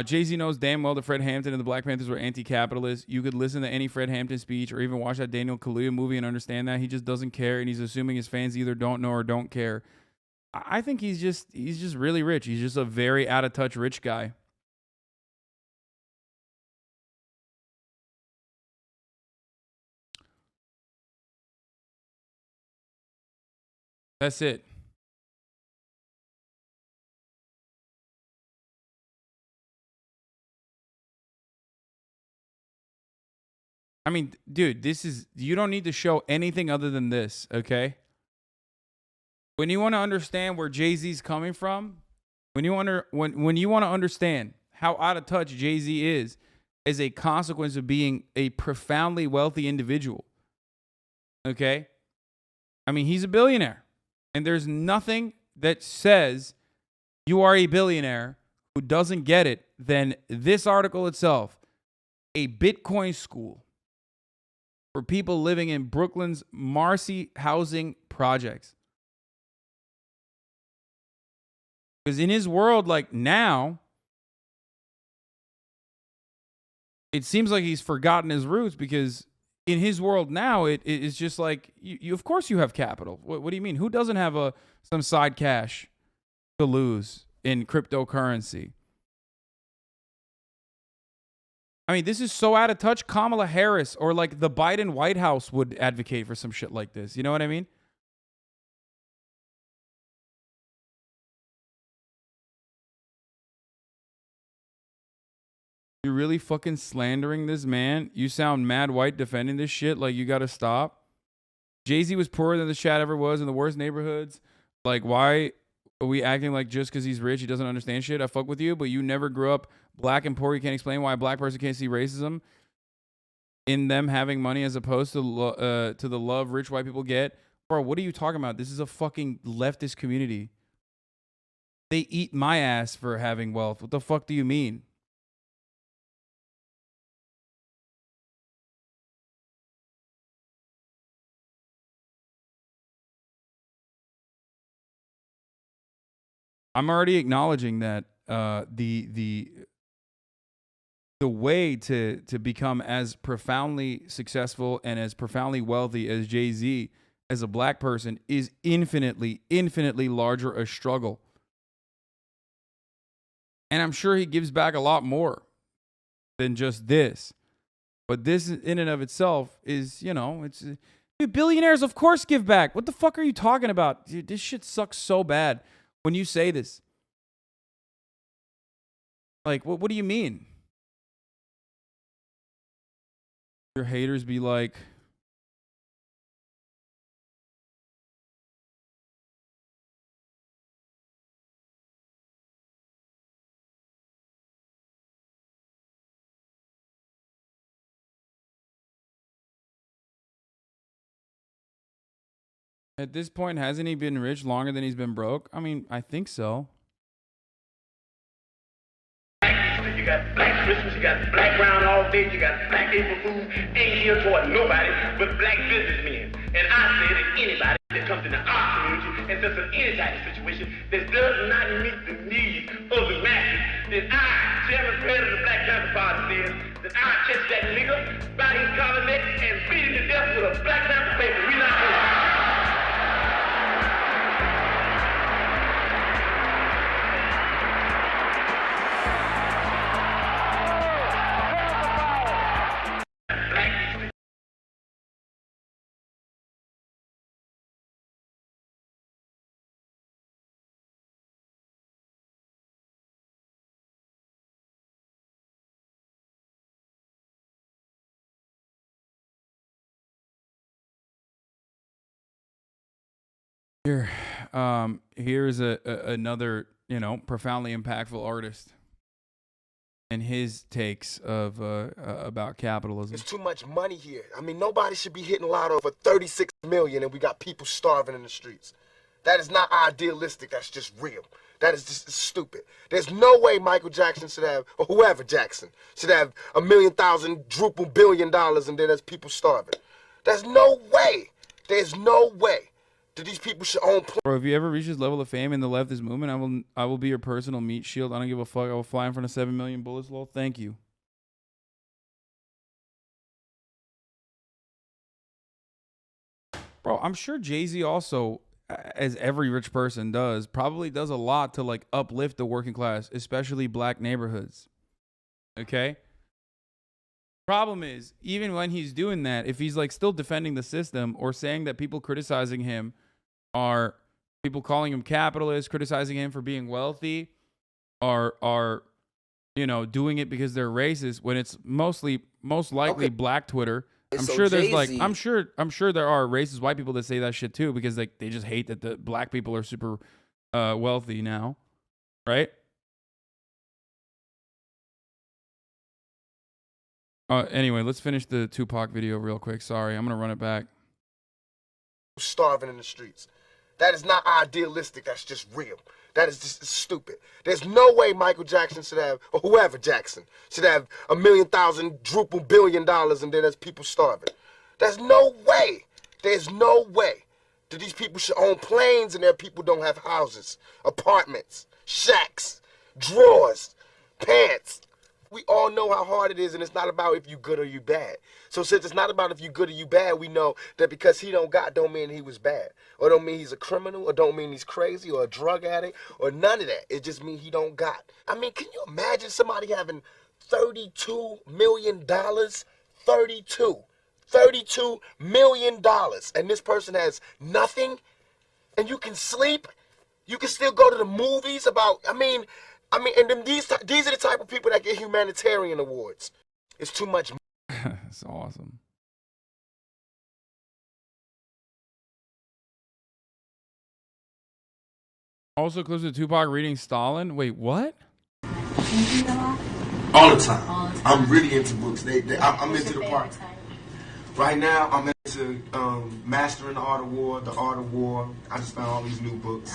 Jay-Z knows damn well that Fred Hampton and the Black Panthers were anti-capitalist. You could listen to any Fred Hampton speech or even watch that Daniel Kaluuya movie and understand that. He just doesn't care, and he's assuming his fans either don't know or don't care. I think he's just really rich. He's just a very out-of-touch rich guy. That's it. I mean, dude, you don't need to show anything other than this, okay? When you want to understand where Jay-Z's coming from, when you want to understand how out of touch Jay-Z is as a consequence of being a profoundly wealthy individual, okay? I mean, he's a billionaire, and there's nothing that says you are a billionaire who doesn't get it than this article itself. A Bitcoin school for people living in Brooklyn's Marcy housing projects. Because in his world, like now, it seems like he's forgotten his roots, because in his world now, it's just like, you of course you have capital. What do you mean? Who doesn't have some side cash to lose in cryptocurrency? I mean, this is so out of touch. Kamala Harris or like the Biden White House would advocate for some shit like this. You know what I mean? You're really fucking slandering this man. You sound mad white defending this shit. Like, you gotta stop. Jay-Z was poorer than the Shad ever was in the worst neighborhoods. Like, why are we acting like just because he's rich, he doesn't understand shit? I fuck with you, but you never grew up black and poor. You can't explain why a black person can't see racism in them having money as opposed to the love rich white people get. Bro, what are you talking about? This is a fucking leftist community. They eat my ass for having wealth. What the fuck do you mean? I'm already acknowledging that the way to become as profoundly successful and as profoundly wealthy as Jay-Z as a black person is infinitely larger a struggle. And I'm sure he gives back a lot more than just this. But this in and of itself is, you know, it's... Dude, billionaires, of course, give back. What the fuck are you talking about? Dude, this shit sucks so bad when you say this. Like, what do you mean? Your haters be like... At this point, hasn't he been rich longer than he's been broke? I mean, I think so. You got black Christmas, you got black brown all day, you got black April Fool, ain't here toward nobody but black businessmen. And I say that anybody that comes into our community and does any type of situation that does not meet the needs of the masses, then I, Chairman President of the Black Panther Party, says that I catch that nigga by his collar neck and beat him to death with a Black Panther paper. We not doing it. Here's another, profoundly impactful artist and his takes of about capitalism. There's too much money here. I mean, nobody should be hitting lotto for 36 million and we got people starving in the streets. That is not idealistic. That's just real. That is just stupid. There's no way Michael Jackson should have, or whoever Jackson, should have $1 million, $1 billion, and then there's people starving. There's no way. There's no way. These people should own. Bro, if you ever reach this level of fame in the leftist movement, I will be your personal meat shield. I don't give a fuck. I will fly in front of 7 million bullets, lol. Thank you. Bro, I'm sure Jay-Z also, as every rich person does, probably does a lot to like uplift the working class, especially black neighborhoods. Okay? Problem is, even when he's doing that, if he's like still defending the system or saying that people criticizing him are people calling him capitalist, criticizing him for being wealthy, are doing it because they're racist, when it's most likely black Twitter. I'm So sure there's Jay-Z- I'm sure there are racist white people that say that shit too, because like they just hate that the black people are super wealthy now, right? Anyway, let's finish the Tupac video real quick. Sorry, I'm gonna run it back. Starving in the streets. That is not idealistic. That's just real. That is just stupid. There's no way Michael Jackson should have, or whoever Jackson, should have $1 million, $1 billion, and then there's people starving. There's no way. There's no way that these people should own planes and their people don't have houses, apartments, shacks, drawers, pants. We all know how hard it is, and it's not about if you good or you bad. So since it's not about if you good or you bad, we know that because he don't mean he was bad. Or don't mean he's a criminal, or don't mean he's crazy, or a drug addict, or none of that. It just means he don't got. I mean, can you imagine somebody having $32 million? $32 million. And this person has nothing? And you can sleep? You can still go to the movies about, I mean, and then these are the type of people that get humanitarian awards. It's too much. That's awesome. Also, clips of Tupac reading Stalin. Wait, what? All the time. I'm really into books. I'm into the part. Right now, I'm into Mastering the Art of War, I just found all these new books.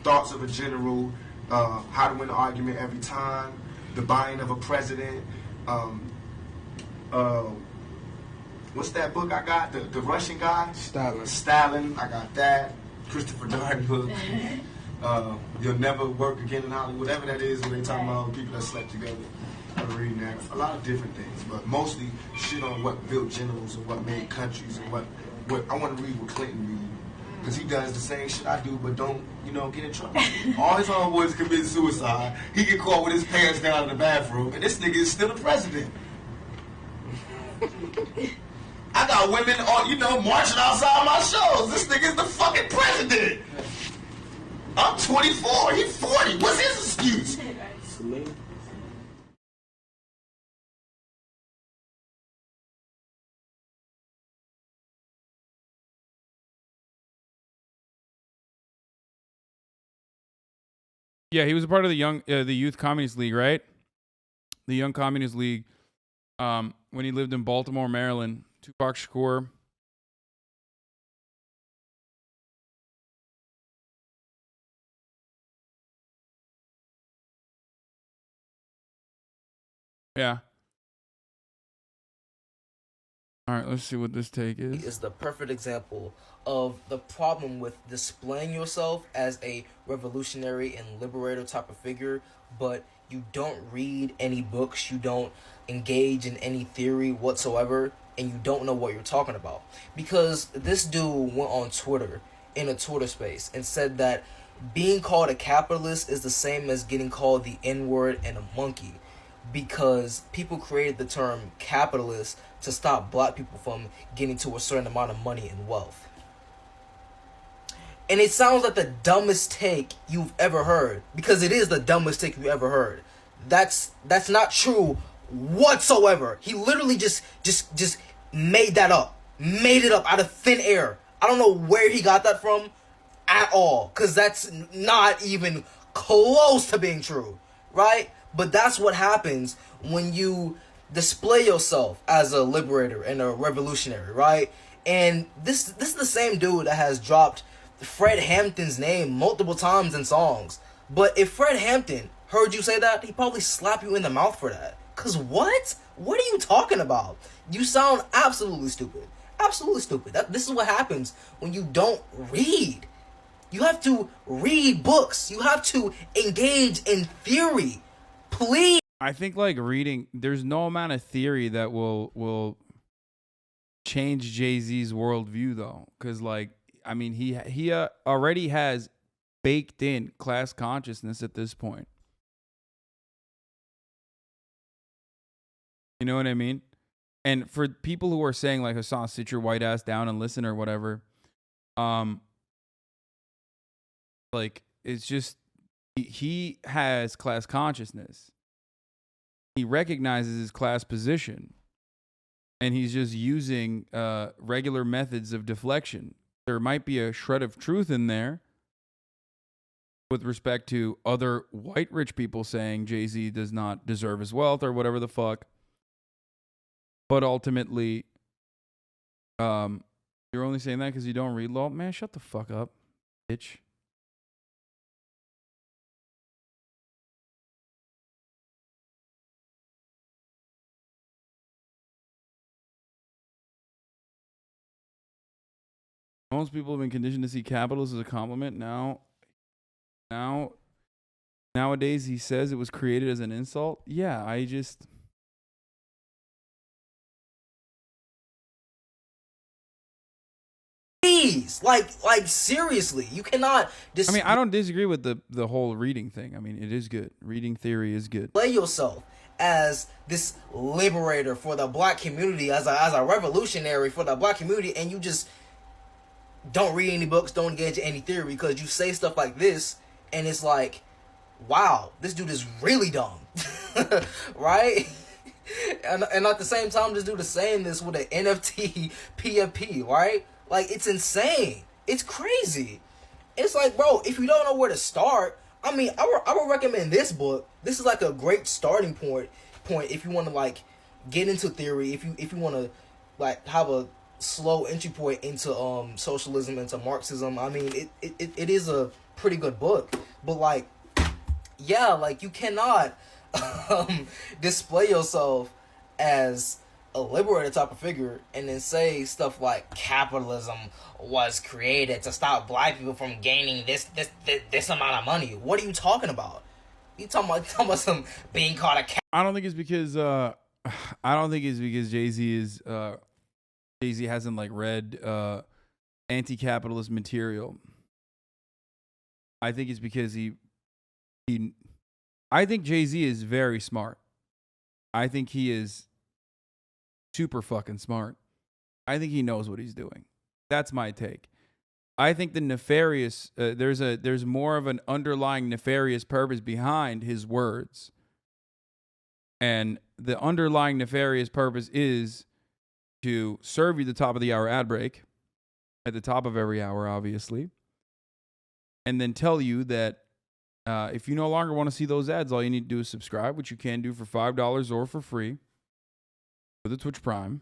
Thoughts of a General, How to Win an Argument Every Time, The Buying of a President. What's that book I got? The Russian guy? Stalin. I got that. Christopher Darden book. You'll Never Work Again in Hollywood. Whatever that is, when they talk about people that slept together. I'm reading that. A lot of different things, but mostly shit on what built generals and what made countries and what I want to read what Clinton read. Because he does the same shit I do, but don't, get in trouble. All his homeboys commit suicide. He get caught with his pants down in the bathroom, and this nigga is still the president. I got women on, marching outside my shows. This nigga is the fucking president. I'm 24, he's 40. What's his excuse? Yeah, he was a part of the Youth Communist League, right? The Young Communist League. When he lived in Baltimore, Maryland. Tupac Shakur. Yeah. All right, let's see what this take is. Is the perfect example of the problem with displaying yourself as a revolutionary and liberator type of figure, but you don't read any books, you don't engage in any theory whatsoever, and you don't know what you're talking about. Because this dude went on Twitter, in a Twitter space, and said that being called a capitalist is the same as getting called the N-word and a monkey, because people created the term capitalist to stop black people from getting to a certain amount of money and wealth. And it sounds like the dumbest take you've ever heard, because it is the dumbest take you've ever heard. That's not true whatsoever. He literally just made that up. Made it up out of thin air. I don't know where he got that from at all, because that's not even close to being true, right? But that's what happens when you display yourself as a liberator and a revolutionary, right? And this is the same dude that has dropped Fred Hampton's name multiple times in songs. But if Fred Hampton heard you say that, he'd probably slap you in the mouth for that. Cause what? What are you talking about? You sound absolutely stupid. Absolutely stupid. This is what happens when you don't read. You have to read books. You have to engage in theory. Please. I think like reading, there's no amount of theory that will change Jay-Z's worldview though, because like I mean he already has baked in class consciousness at this point. You know what I mean? And for people who are saying like, Hasan, sit your white ass down and listen or whatever, like it's just he has class consciousness. He recognizes his class position, and he's just using regular methods of deflection. There might be a shred of truth in there with respect to other white rich people saying Jay-Z does not deserve his wealth or whatever the fuck. But ultimately, you're only saying that because you don't read law? Man, shut the fuck up, bitch. Most people have been conditioned to see capitalism as a compliment. Nowadays, he says it was created as an insult. Yeah, I just... Please, like seriously, you cannot. I mean, I don't disagree with the whole reading thing. I mean, it is good. Reading theory is good. Play yourself as this liberator for the black community, as a revolutionary for the black community, and you just don't read any books, don't engage in any theory, because you say stuff like this, and it's like, wow, this dude is really dumb, right? And at the same time, this dude is saying this with an NFT PFP, right? Like, it's insane. It's crazy. It's like, bro, if you don't know where to start, I mean, I would recommend this book. This is like a great starting point if you want to like get into theory, if you want to like have a slow entry point into socialism, into Marxism. I mean, it is a pretty good book. But like, yeah, like you cannot display yourself as a liberator type of figure and then say stuff like capitalism was created to stop black people from gaining this amount of money. What are you talking about? You talking about some being called a I don't think it's because Jay-Z hasn't like read anti-capitalist material. I think it's because I think Jay-Z is very smart. I think he is super fucking smart. I think he knows what he's doing. That's my take. I think the nefarious, there's more of an underlying nefarious purpose behind his words. And the underlying nefarious purpose is to serve you the top of the hour ad break, at the top of every hour, obviously, and then tell you that if you no longer want to see those ads, all you need to do is subscribe, which you can do for $5 or for free with the Twitch Prime.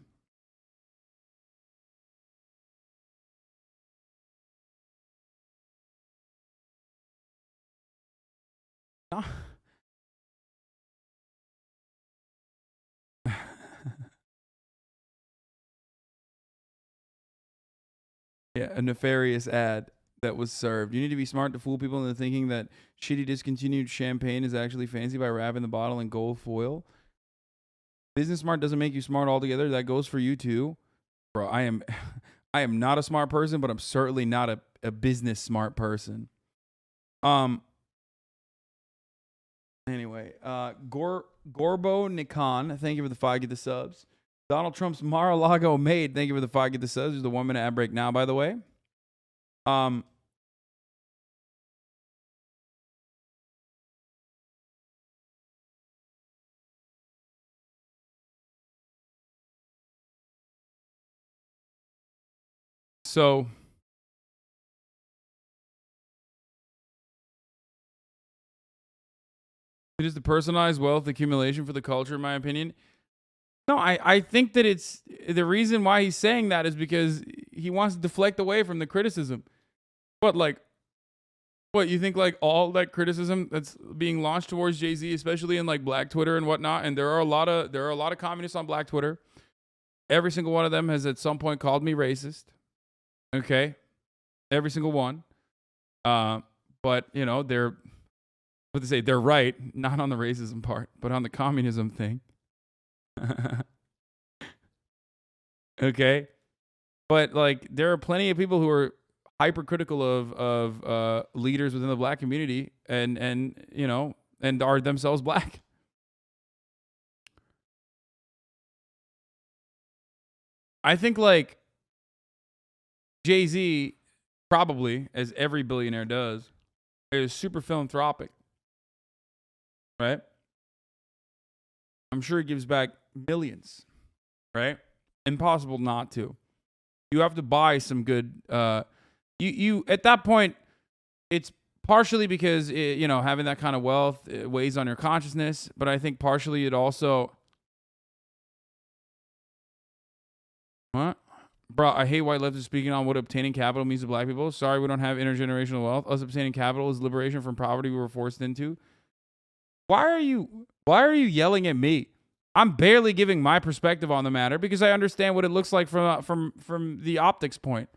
Yeah, a nefarious ad that was served. You need to be smart to fool people into thinking that shitty discontinued champagne is actually fancy by wrapping the bottle in gold foil. Business smart doesn't make you smart altogether. That goes for you too. Bro, I am I am not a smart person, but I'm certainly not a business smart person. Anyway, Gorbo Nikon, thank you for the 5 get the subs. Donald Trump's Mar-a-Lago maid, thank you for the 5 get the subs. There's the 1 minute ad break now, by the way. So it is the personalized wealth accumulation for the culture, in my opinion. No, I think that it's the reason why he's saying that is because he wants to deflect away from the criticism. But like, what you think like all that criticism that's being launched towards Jay-Z, especially in like Black Twitter and whatnot, and there are a lot of communists on Black Twitter. Every single one of them has at some point called me racist. Okay, every single one. But you know they're what they say, they're right, not on the racism part, but on the communism thing. Okay, but like there are plenty of people who are hypercritical of leaders within the Black community, and you know, and are themselves Black. I think like Jay-Z, probably, as every billionaire does, is super philanthropic, right? I'm sure he gives back millions, right? Impossible not to. You have to buy some good. You at that point, it's partially because you know, having that kind of wealth weighs on your consciousness, but I think partially it also. What? Bro, I hate white leftists speaking on what obtaining capital means to Black people. Sorry, we don't have intergenerational wealth. Us obtaining capital is liberation from poverty we were forced into. Why are you yelling at me? I'm barely giving my perspective on the matter because I understand what it looks like from the optics point.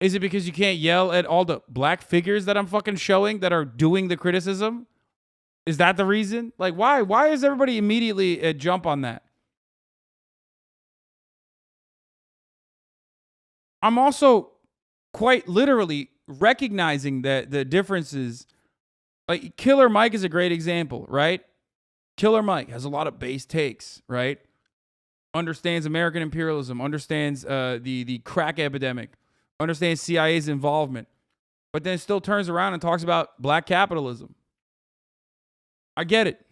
Is it because you can't yell at all the Black figures that I'm fucking showing that are doing the criticism? Is that the reason? Like, why? Why is everybody immediately jump on that? I'm also quite literally recognizing that the differences, like Killer Mike is a great example, right? Killer Mike has a lot of base takes, right? Understands American imperialism, understands the crack epidemic, understands CIA's involvement, but then still turns around and talks about Black capitalism. I get it.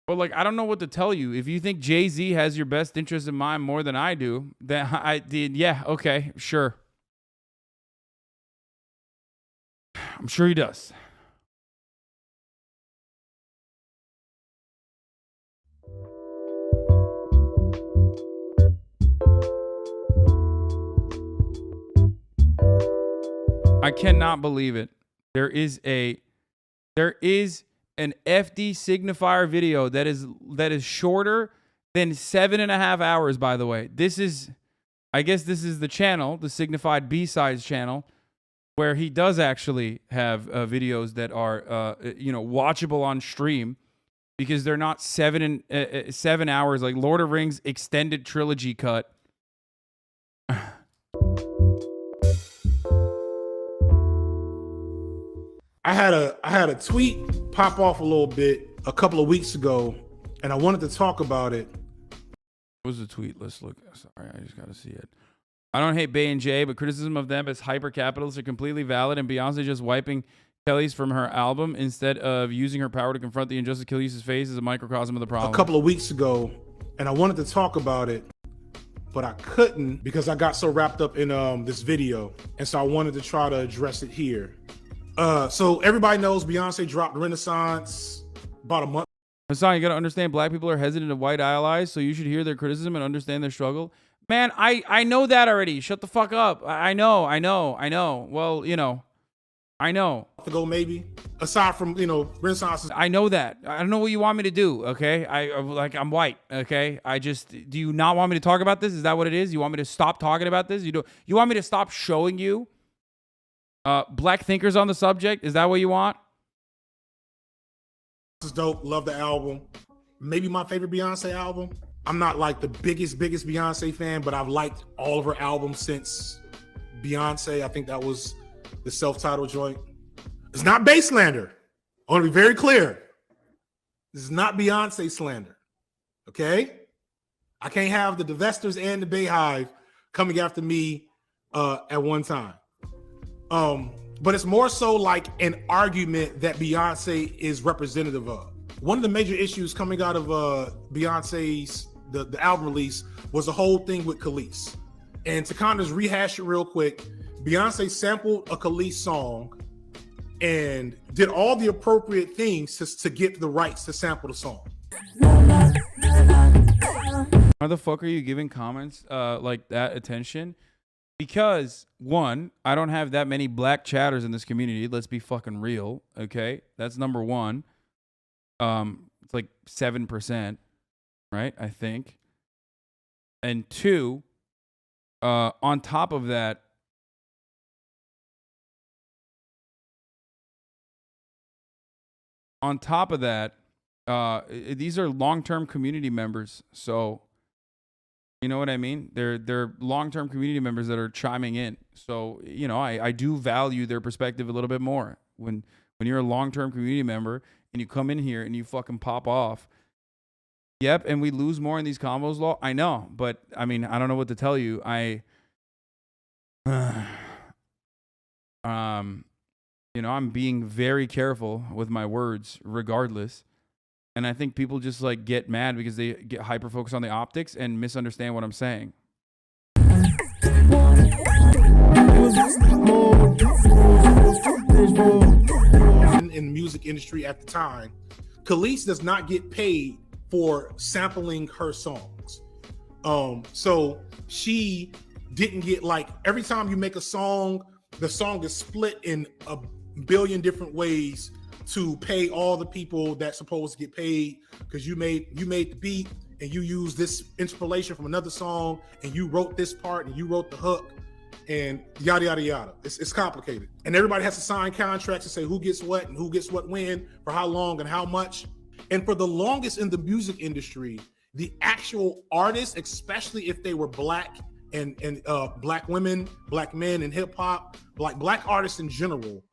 But like, I don't know what to tell you. If you think Jay-Z has your best interest in mind more than I do, then I did. Yeah, okay, sure. I'm sure he does. I cannot believe it. There is an FD signifier video that is shorter than 7.5 hours, by the way. I guess this is the channel, the Signified B-Sides channel, where he does actually have videos that are, watchable on stream because they're not 7 hours, like Lord of Rings extended trilogy cut. I had a tweet pop off a little bit a couple of weeks ago, and I wanted to talk about it. What was the tweet? Let's look. Sorry, I just got to see it. I don't hate Bay and Jay, but criticism of them as hyper-capitalists are completely valid, and Beyonce just wiping Kelly's from her album instead of using her power to confront the injustice Kelly uses face is a microcosm of the problem. A couple of weeks ago, and I wanted to talk about it, but I couldn't because I got so wrapped up in this video, and so I wanted to try to address it here. So everybody knows Beyonce dropped Renaissance about a month. Hasan, you got to understand Black people are hesitant of white allies, so you should hear their criticism and understand their struggle. Man, I know that already. Shut the fuck up. I know. Well, you know, I know. To go maybe. Aside from, you know, Renaissance. I know that. I don't know what you want me to do, okay? I'm white, okay? Do you not want me to talk about this? Is that what it is? You want me to stop talking about this? You want me to stop showing you black thinkers on the subject? Is that what you want? This is dope. Love the album. Maybe my favorite Beyonce album. I'm not like the biggest Beyonce fan, but I've liked all of her albums since Beyonce. I think that was the self-titled joint. It's not bass slander. I want to be very clear. This is not Beyonce slander. Okay? I can't have the Divestors and the Bayhive coming after me at one time. But it's more so like an argument that Beyonce is representative of. One of the major issues coming out of Beyonce's the album release was the whole thing with Khalees. And to kind of rehash it real quick, Beyonce sampled a Khalees song and did all the appropriate things to get the rights to sample the song. Why the fuck are you giving comments like that attention? Because, one, I don't have that many black chatters in this community. Let's be fucking real, okay? That's number one. It's like 7%, right? I think. And two, on top of that, these are long-term community members. So, you know what I mean? They're long-term community members that are chiming in. So, you know, I do value their perspective a little bit more. When you're a long-term community member and you come in here and you fucking pop off. Yep, and we lose more in these combos, law. I know, but I mean, I don't know what to tell you. You know, I'm being very careful with my words regardless. And I think people just like get mad because they get hyper focused on the optics and misunderstand what I'm saying. In the music industry at the time, Khalees does not get paid for sampling her songs. So she didn't get, like, every time you make a song, the song is split in a billion different ways to pay all the people that's supposed to get paid, because you made the beat and you used this interpolation from another song and you wrote this part and you wrote the hook and yada yada yada. It's complicated, and everybody has to sign contracts to say who gets what and who gets what when, for how long and how much. And for the longest in the music industry, the actual artists, especially if they were black and black women, black men in hip hop, like black artists in general,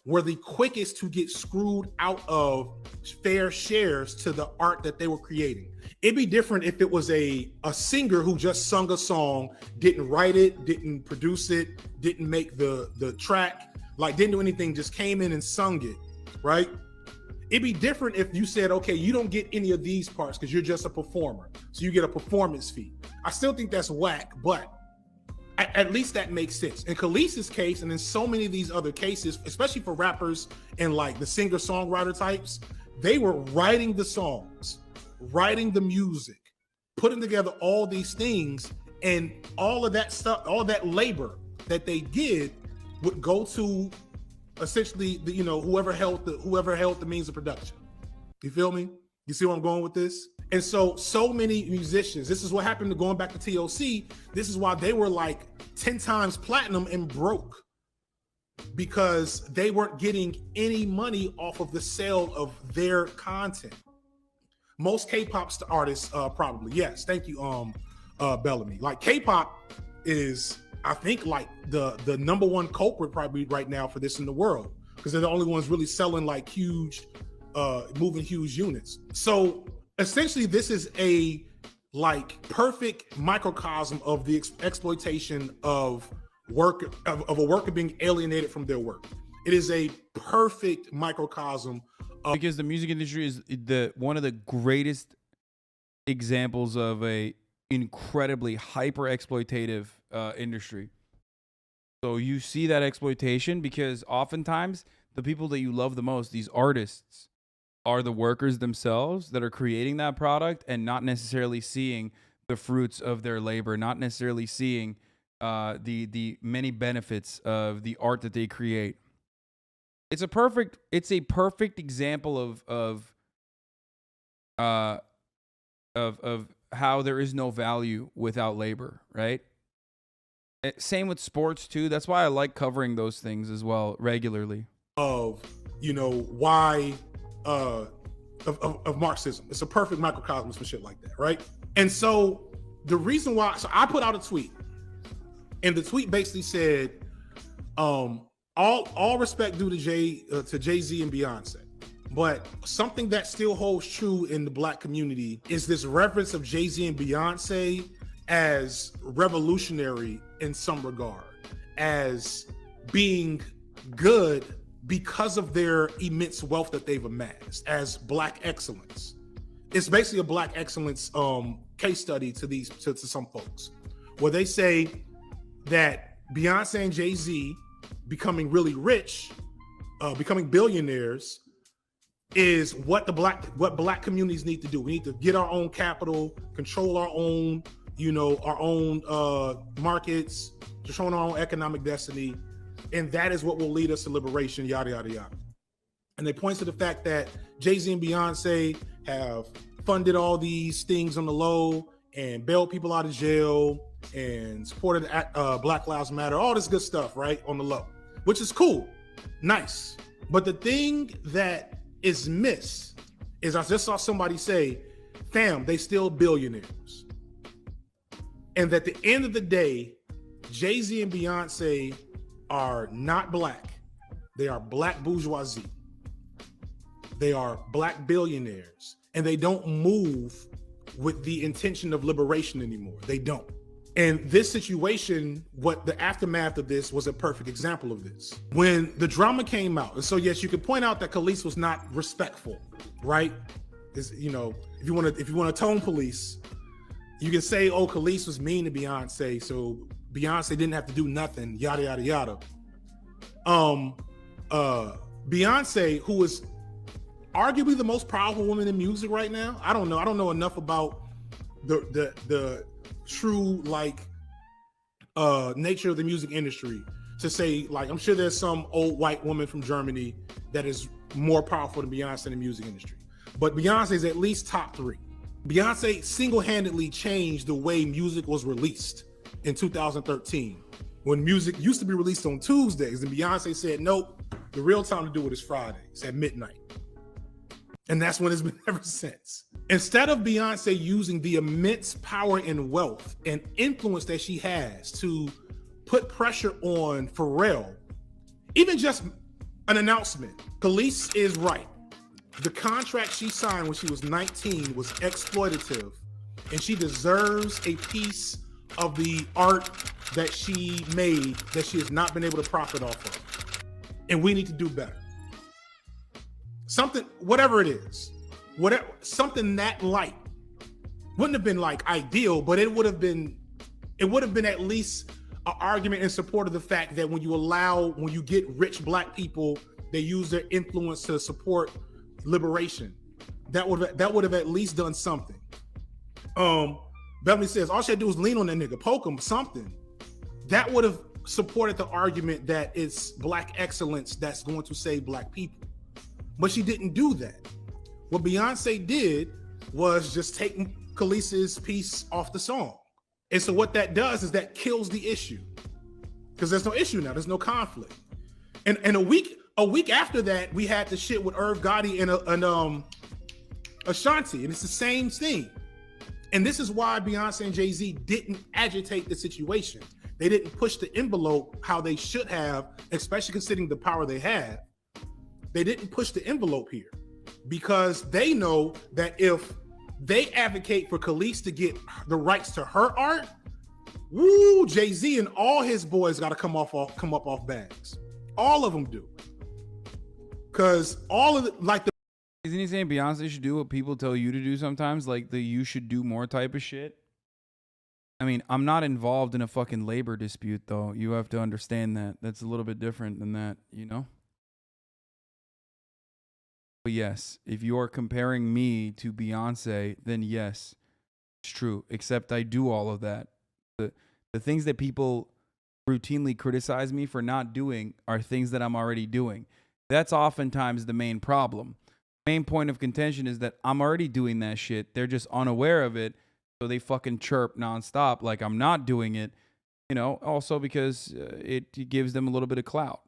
were the quickest to get screwed out of fair shares to the art that they were creating. It'd be different if it was a singer who just sung a song, didn't write it, didn't produce it, didn't make the track, like didn't do anything, just came in and sung it, right? It'd be different if you said, okay, you don't get any of these parts because you're just a performer, so you get a performance fee. I still think that's whack, but at least that makes sense. In Khalees's case, and in so many of these other cases, especially for rappers and like the singer-songwriter types, they were writing the songs, writing the music, putting together all these things, and all of that stuff, all that labor that they did would go to essentially the, you know, whoever held the means of production. You feel me? You see where I'm going with this? And so many musicians, this is what happened to going back to TLC. This is why they were like 10 times platinum and broke, because they weren't getting any money off of the sale of their content. Most K-pop artists, probably. Yes, thank you, Bellamy. Like K-pop is, I think, like the number one culprit probably right now for this in the world, because they're the only ones really selling like huge, moving huge units. So essentially, this is a like perfect microcosm of the exploitation of work, of a worker being alienated from their work. It is a perfect microcosm because the music industry is one of the greatest examples of a incredibly hyper exploitative industry. So you see that exploitation because oftentimes the people that you love the most, these artists, are the workers themselves that are creating that product and not necessarily seeing the fruits of their labor, not necessarily seeing the many benefits of the art that they create. It's a perfect example of how there is no value without labor, right? Same with sports too. That's why I like covering those things as well regularly. Of, why of Marxism. It's a perfect microcosm for shit like that, right? And so the reason why, so I put out a tweet, and the tweet basically said, all respect due to Jay-Z and Beyonce. But something that still holds true in the Black community is this reference of Jay-Z and Beyonce as revolutionary in some regard, as being good because of their immense wealth that they've amassed, as Black excellence. It's basically a Black excellence case study to some folks, where they say that Beyonce and Jay-Z becoming really rich, becoming billionaires, is what Black communities need to do. We need to get our own capital, control our own, our own markets, control our own economic destiny, and that is what will lead us to liberation, yada, yada, yada. And they point to the fact that Jay-Z and Beyonce have funded all these things on the low and bailed people out of jail and supported Black Lives Matter, all this good stuff, right, on the low, which is cool, nice. But the thing that is missed is, I just saw somebody say, fam, they still billionaires. And at the end of the day, Jay-Z and Beyonce are not Black. They are Black bourgeoisie. They are Black billionaires. And they don't move with the intention of liberation anymore. They don't. And this situation, what the aftermath of this was a perfect example of this. When the drama came out, and so yes, you could point out that Khalees was not respectful, right? If you want to tone police, you can say, oh, Khalees was mean to Beyonce, so Beyonce didn't have to do nothing, yada, yada, yada. Beyonce, who is arguably the most powerful woman in music right now. I don't know enough about the true nature of the music industry to say, I'm sure there's some old white woman from Germany that is more powerful than Beyonce in the music industry. But Beyonce is at least top 3. Beyonce single-handedly changed the way music was released in 2013, when music used to be released on Tuesdays, and Beyonce said, nope, the real time to do it is Fridays at midnight. And that's when it's been ever since. Instead of Beyonce using the immense power and wealth and influence that she has to put pressure on Pharrell, even just an announcement, Khalees is right. The contract she signed when she was 19 was exploitative, and she deserves a piece of the art that she made that she has not been able to profit off of. And we need to do better. Something, whatever it is, something that light wouldn't have been ideal, but it would have been at least an argument in support of the fact that when you get rich Black people, they use their influence to support liberation. That would have at least done something. Beverly says all she had to do was lean on that nigga, poke him, something. That would have supported the argument that it's Black excellence that's going to save Black people. But she didn't do that. What Beyonce did was just take Khalees's piece off the song. And so what that does is that kills the issue, because there's no issue now. There's no conflict. And a week after that, we had the shit with Irv Gotti and Ashanti, and it's the same thing. And this is why Beyonce and Jay-Z didn't agitate the situation. They didn't push the envelope how they should have, especially considering the power they had. They didn't push the envelope here because they know that if they advocate for Khalees to get the rights to her art, woo, Jay-Z and all his boys got to come up off bags. All of them do. Because all of the, Isn't he saying Beyonce should do what people tell you to do sometimes? Like the you should do more type of shit? I mean, I'm not involved in a fucking labor dispute, though. You have to understand that. That's a little bit different than that, you know? But yes, if you're comparing me to Beyonce, then yes, it's true. Except I do all of that. The things that people routinely criticize me for not doing are things that I'm already doing. That's oftentimes the main problem. Main point of contention is that I'm already doing that shit. They're just unaware of it, so they fucking chirp nonstop like I'm not doing it. You know, also because it gives them a little bit of clout.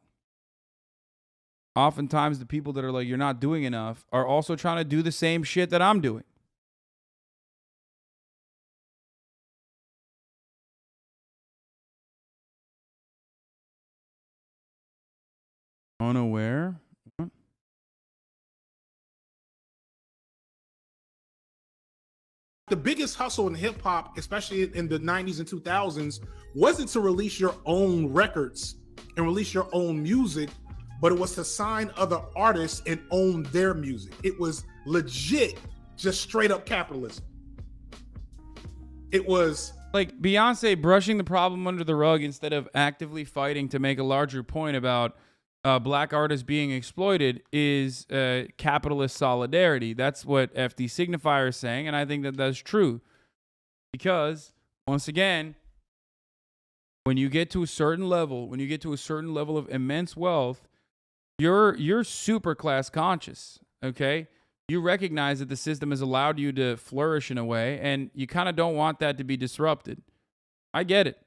Oftentimes, the people that are like, you're not doing enough, are also trying to do the same shit that I'm doing. Unaware? What? The biggest hustle in hip hop, especially in the 90s and 2000s, wasn't to release your own records and release your own music, but it was to sign other artists and own their music. It was legit, just straight up capitalism. It was like Beyonce brushing the problem under the rug instead of actively fighting to make a larger point about black artists being exploited is capitalist solidarity. That's what FD Signifier is saying, and I think that that's true. Because, once again, when you get to a certain level, of immense wealth, you're super class conscious, okay? You recognize that the system has allowed you to flourish in a way, and you kind of don't want that to be disrupted. I get it.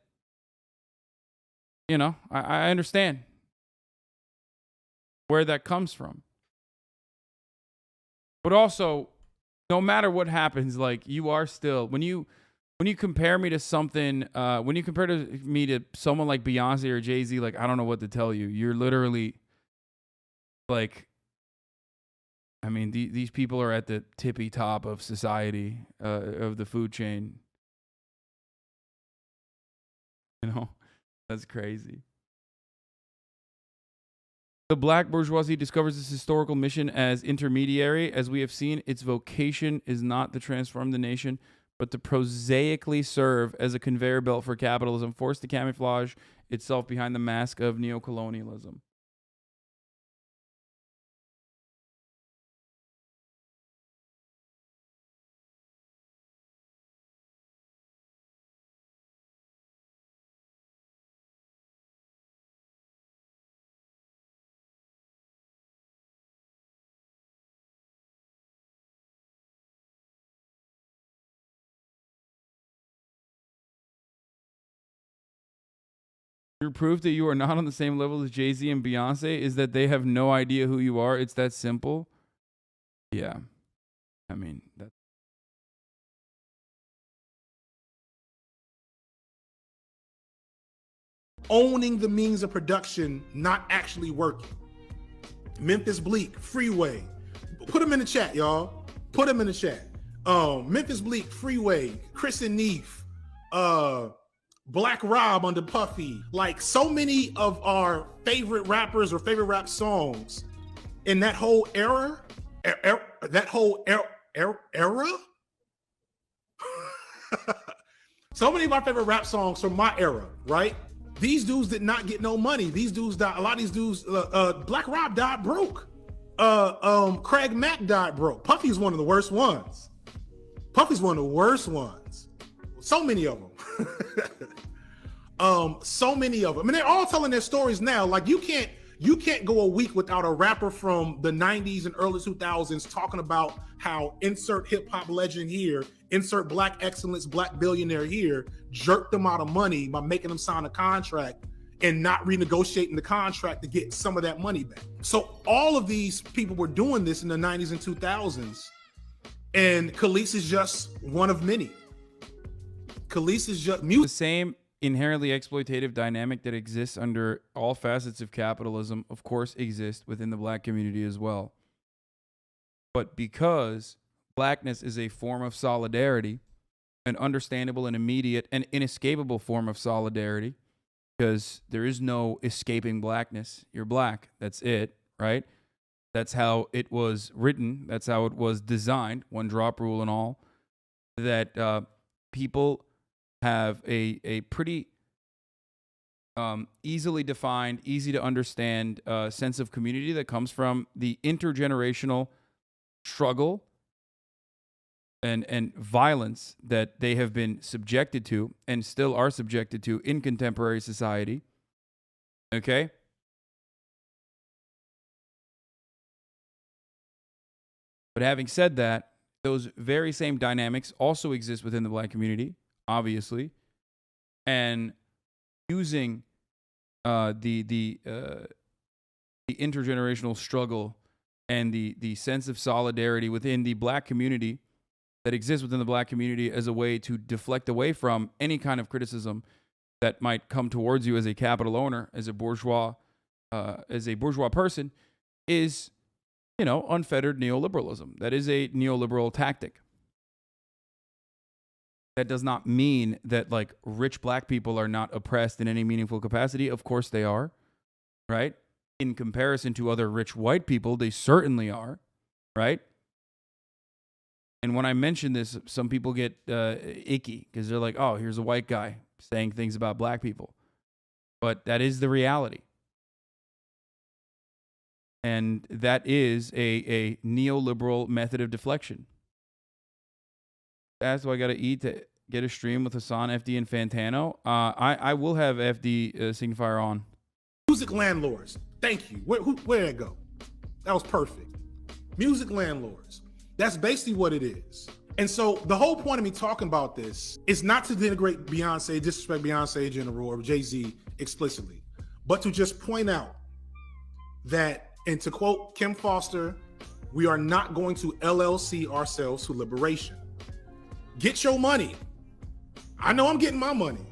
You know, I understand where that comes from. But also, no matter what happens, like, you are still, when you compare me to something, when you compare me to someone like Beyonce or Jay-Z, like, I don't know what to tell you. You're literally, like, I mean, these people are at the tippy top of society, of the food chain. You know, that's crazy. The black bourgeoisie discovers its historical mission as intermediary. As we have seen, its vocation is not to transform the nation, but to prosaically serve as a conveyor belt for capitalism, forced to camouflage itself behind the mask of neocolonialism. Your proof that you are not on the same level as Jay-Z and Beyonce is that they have no idea who you are. It's that simple. Yeah. I mean, that. Owning the means of production, not actually working. Memphis Bleak, Freeway. Put them in the chat, y'all. Put them in the chat. Memphis Bleak, Freeway, Chris and Neef, Black Rob under Puffy. Like, so many of our favorite rappers or favorite rap songs in that whole era, so many of my favorite rap songs from my era, right? These dudes did not get no money. These dudes died. A lot of these dudes, Black Rob died broke. Craig Mack died broke. Puffy's one of the worst ones. So many of them. So many of them. And they're all telling their stories now. Like, you can't go a week without a rapper from the 90s and early 2000s talking about how insert hip hop legend here, insert black excellence, black billionaire here, jerked them out of money by making them sign a contract and not renegotiating the contract to get some of that money back. So all of these people were doing this in the 90s and 2000s. And Khalees is just one of many. Khalees is just the same inherently exploitative dynamic that exists under all facets of capitalism, of course, exists within the black community as well. But because blackness is a form of solidarity, an understandable and immediate and inescapable form of solidarity, because there is no escaping blackness. You're black. That's it, right? That's how it was written. That's how it was designed. One drop rule and all. That people have a pretty easily defined, easy to understand sense of community that comes from the intergenerational struggle and violence that they have been subjected to and still are subjected to in contemporary society. Okay? But having said that, those very same dynamics also exist within the black community, obviously, and using the intergenerational struggle and the sense of solidarity within the black community that exists within the black community as a way to deflect away from any kind of criticism that might come towards you as a capital owner, as a bourgeois person, is, unfettered neoliberalism. That is a neoliberal tactic. That does not mean that like rich black people are not oppressed in any meaningful capacity. Of course they are, right? In comparison to other rich white people, they certainly are, right? And when I mention this, some people get icky because they're like, oh, here's a white guy saying things about black people. But that is the reality. And that is a neoliberal method of deflection. That's why I got to eat to get a stream with Hasan, FD, and Fantano. I will have FD Signifier on. Music landlords. Thank you. Where did that go? That was perfect. Music landlords. That's basically what it is. And so the whole point of me talking about this is not to denigrate Beyonce, disrespect Beyonce in general, or Jay-Z explicitly, but to just point out that, and to quote Kim Foster, we are not going to LLC ourselves to liberation. Get your money. I know I'm getting my money.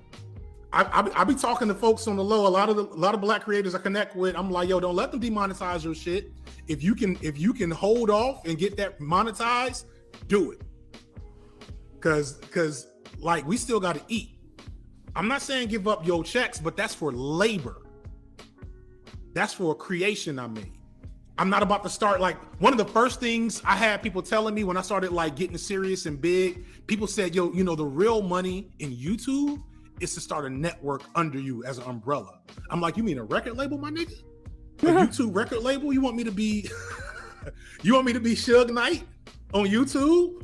I be talking to folks on the low. A lot of black creators I connect with. I'm like, yo, don't let them demonetize your shit. If you can hold off and get that monetized, do it. Cause like we still got to eat. I'm not saying give up your checks, but that's for labor. That's for a creation I made. I'm not about to start like one of the first things I had people telling me when I started like getting serious and big. People said, yo, the real money in YouTube is to start a network under you as an umbrella. I'm like, you mean a record label, my nigga? A YouTube record label? You want me to be Suge Knight on YouTube?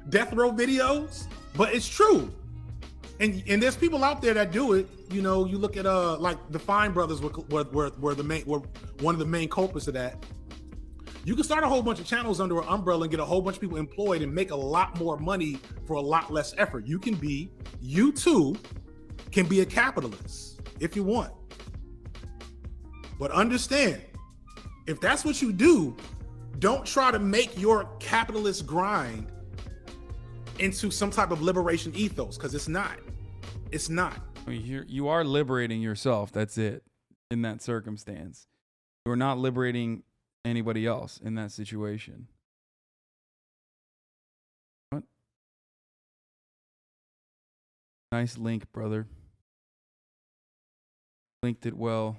Death Row videos? But it's true. And there's people out there that do it. You look at like the Fine Brothers were one of the main culprits of that. You can start a whole bunch of channels under an umbrella and get a whole bunch of people employed and make a lot more money for a lot less effort. You too can be a capitalist if you want. But understand, if that's what you do, don't try to make your capitalist grind into some type of liberation ethos, because it's not. It's not. I mean, you are liberating yourself. That's it. In that circumstance, you're not liberating anybody else in that situation. What? Nice link, brother. Linked it well.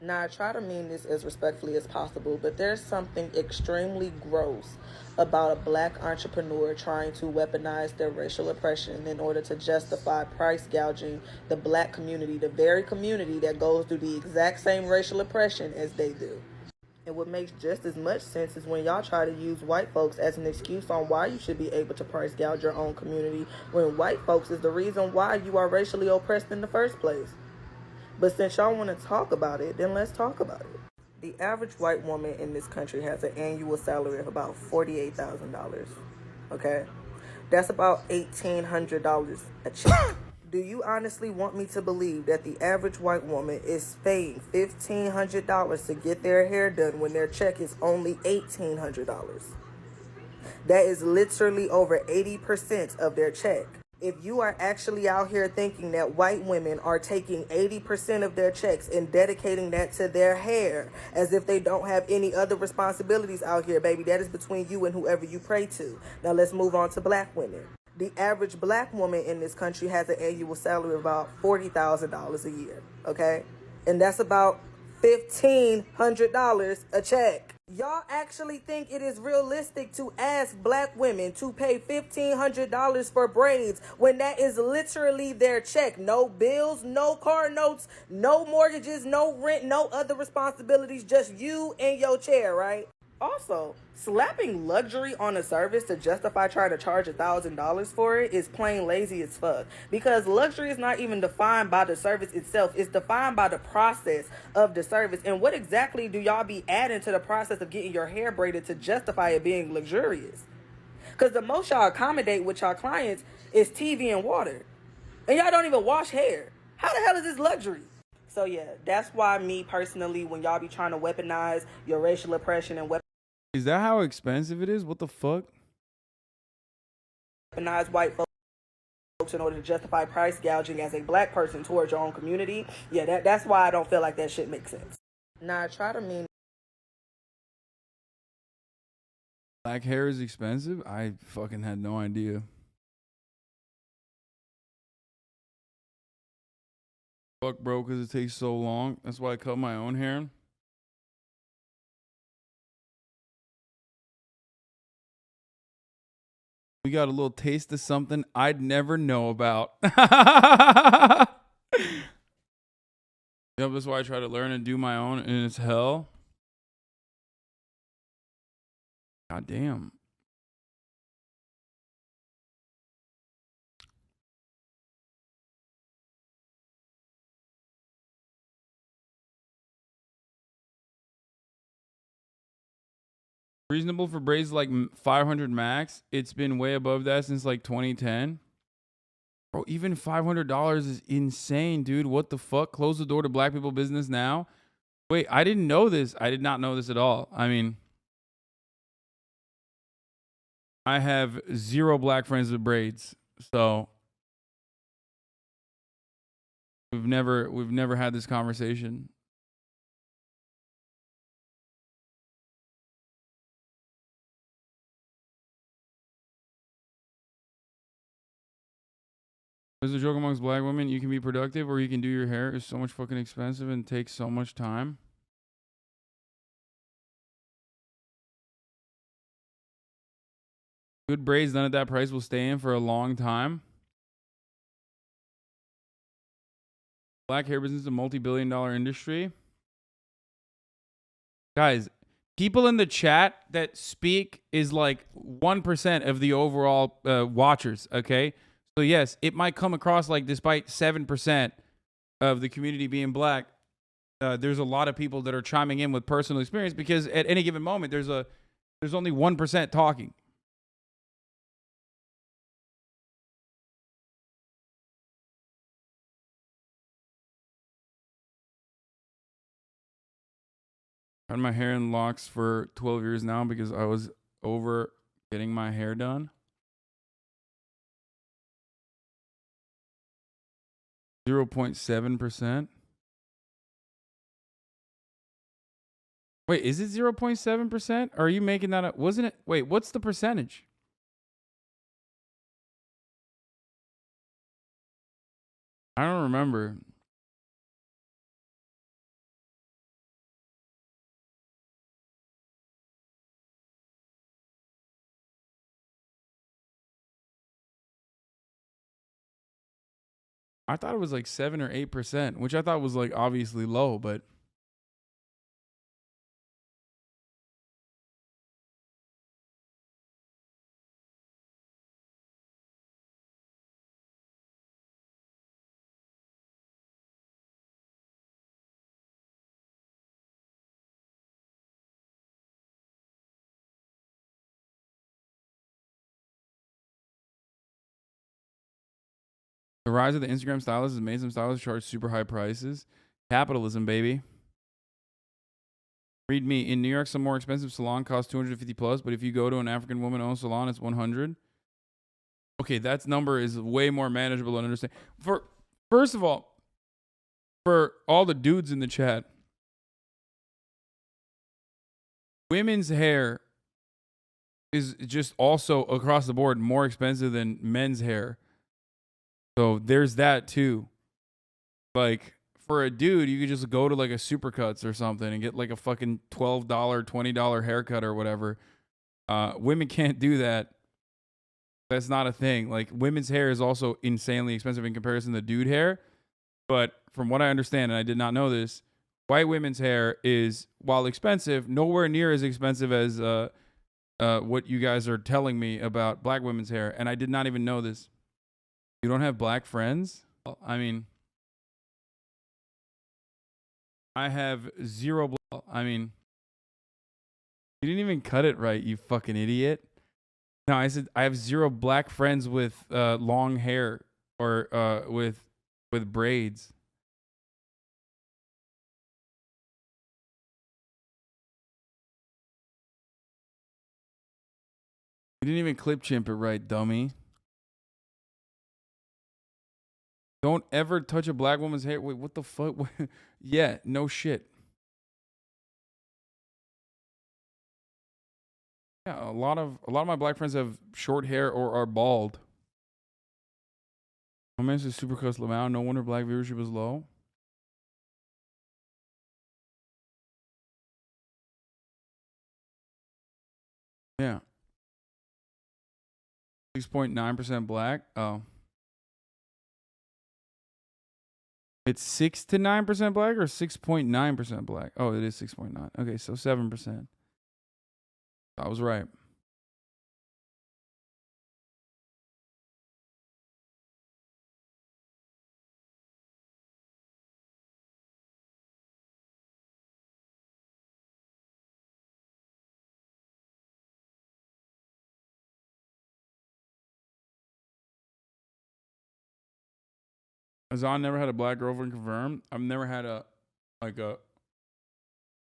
Now, I try to mean this as respectfully as possible, but there's something extremely gross about a black entrepreneur trying to weaponize their racial oppression in order to justify price gouging the black community, the very community that goes through the exact same racial oppression as they do. And what makes just as much sense is when y'all try to use white folks as an excuse on why you should be able to price gouge your own community, when white folks is the reason why you are racially oppressed in the first place. But since y'all want to talk about it, then let's talk about it. The average white woman in this country has an annual salary of about $48,000. Okay? That's about $1,800 a check. Do you honestly want me to believe that the average white woman is paying $1,500 to get their hair done when their check is only $1,800? That is literally over 80% of their check. If you are actually out here thinking that white women are taking 80% of their checks and dedicating that to their hair as if they don't have any other responsibilities out here, baby, that is between you and whoever you pray to. Now let's move on to black women. The average black woman in this country has an annual salary of about $40,000 a year, okay? And that's about $1,500 a check. Y'all actually think it is realistic to ask black women to pay $1,500 for braids when that is literally their check? No bills, no car notes, no mortgages, no rent, no other responsibilities, just you and your chair, right? Also, slapping luxury on a service to justify trying to charge $1,000 for it is plain lazy as fuck. Because luxury is not even defined by the service itself. It's defined by the process of the service. And what exactly do y'all be adding to the process of getting your hair braided to justify it being luxurious? Because the most y'all accommodate with y'all clients is TV and water. And y'all don't even wash hair. How the hell is this luxury? So yeah, that's why me personally, when y'all be trying to weaponize your racial oppression and Is that how expensive it is? What the fuck? weaponize white folks in order to justify price gouging as a black person towards your own community, yeah, that's why I don't feel like that shit makes sense. Nah, I try to mean Black hair is expensive? I fucking had no idea. Fuck, bro, because it takes so long. That's why I cut my own hair. We got a little taste of something I'd never know about. Yep, that's why I try to learn and do my own, and it's hell. God damn. Reasonable for braids like 500 max. It's been way above that since like 2010. Bro, even $500 is insane, dude. What the fuck? Close the door to black people business now? Wait, I didn't know this. I did not know this at all. I mean, I have 0 black friends with braids. So we've never had this conversation. There's a joke amongst black women. You can be productive or you can do your hair. It's so much fucking expensive and takes so much time. Good braids done at that price will stay in for a long time. Black hair business is a multi-billion-dollar industry. Guys, people in the chat that speak is like 1% of the overall watchers, okay? So yes, it might come across like despite 7% of the community being black, there's a lot of people that are chiming in with personal experience because at any given moment, there's only 1% talking. I had my hair in locks for 12 years now because I was over getting my hair done. 0.7%. Wait, is it 0.7%? Or are you making that up? Wasn't it? Wait, what's the percentage? I don't remember. I thought it was like 7 or 8%, which I thought was like obviously low, but the rise of the Instagram stylists has made some stylists charge super high prices. Capitalism, baby. Read me. In New York, some more expensive salon costs 250 plus, but if you go to an African woman-owned salon, it's 100. Okay, that number is way more manageable to understand. First of all, for all the dudes in the chat, women's hair is just also across the board more expensive than men's hair. So there's that too. Like for a dude, you could just go to like a Supercuts or something and get like a fucking $12, $20 haircut or whatever. Women can't do that. That's not a thing. Like women's hair is also insanely expensive in comparison to dude hair. But from what I understand, and I did not know this, white women's hair is, while expensive, nowhere near as expensive as what you guys are telling me about black women's hair. And I did not even know this. You don't have black friends? I mean, I have zero. I mean, you didn't even cut it right, you fucking idiot. No, I said I have zero black friends with long hair or with braids. You didn't even clip chimp it right, dummy. Don't ever touch a black woman's hair. Wait, what the fuck? Yeah, no shit. Yeah, a lot of my black friends have short hair or are bald. My man says Supercuts Lamau. No wonder black viewership is low. Yeah. 6.9% black. Oh. It's 6 to 9% black or 6.9% black? Oh, it is 6.9. Okay, so 7%. I was right. Hasan never had a black girlfriend confirmed. I've never had a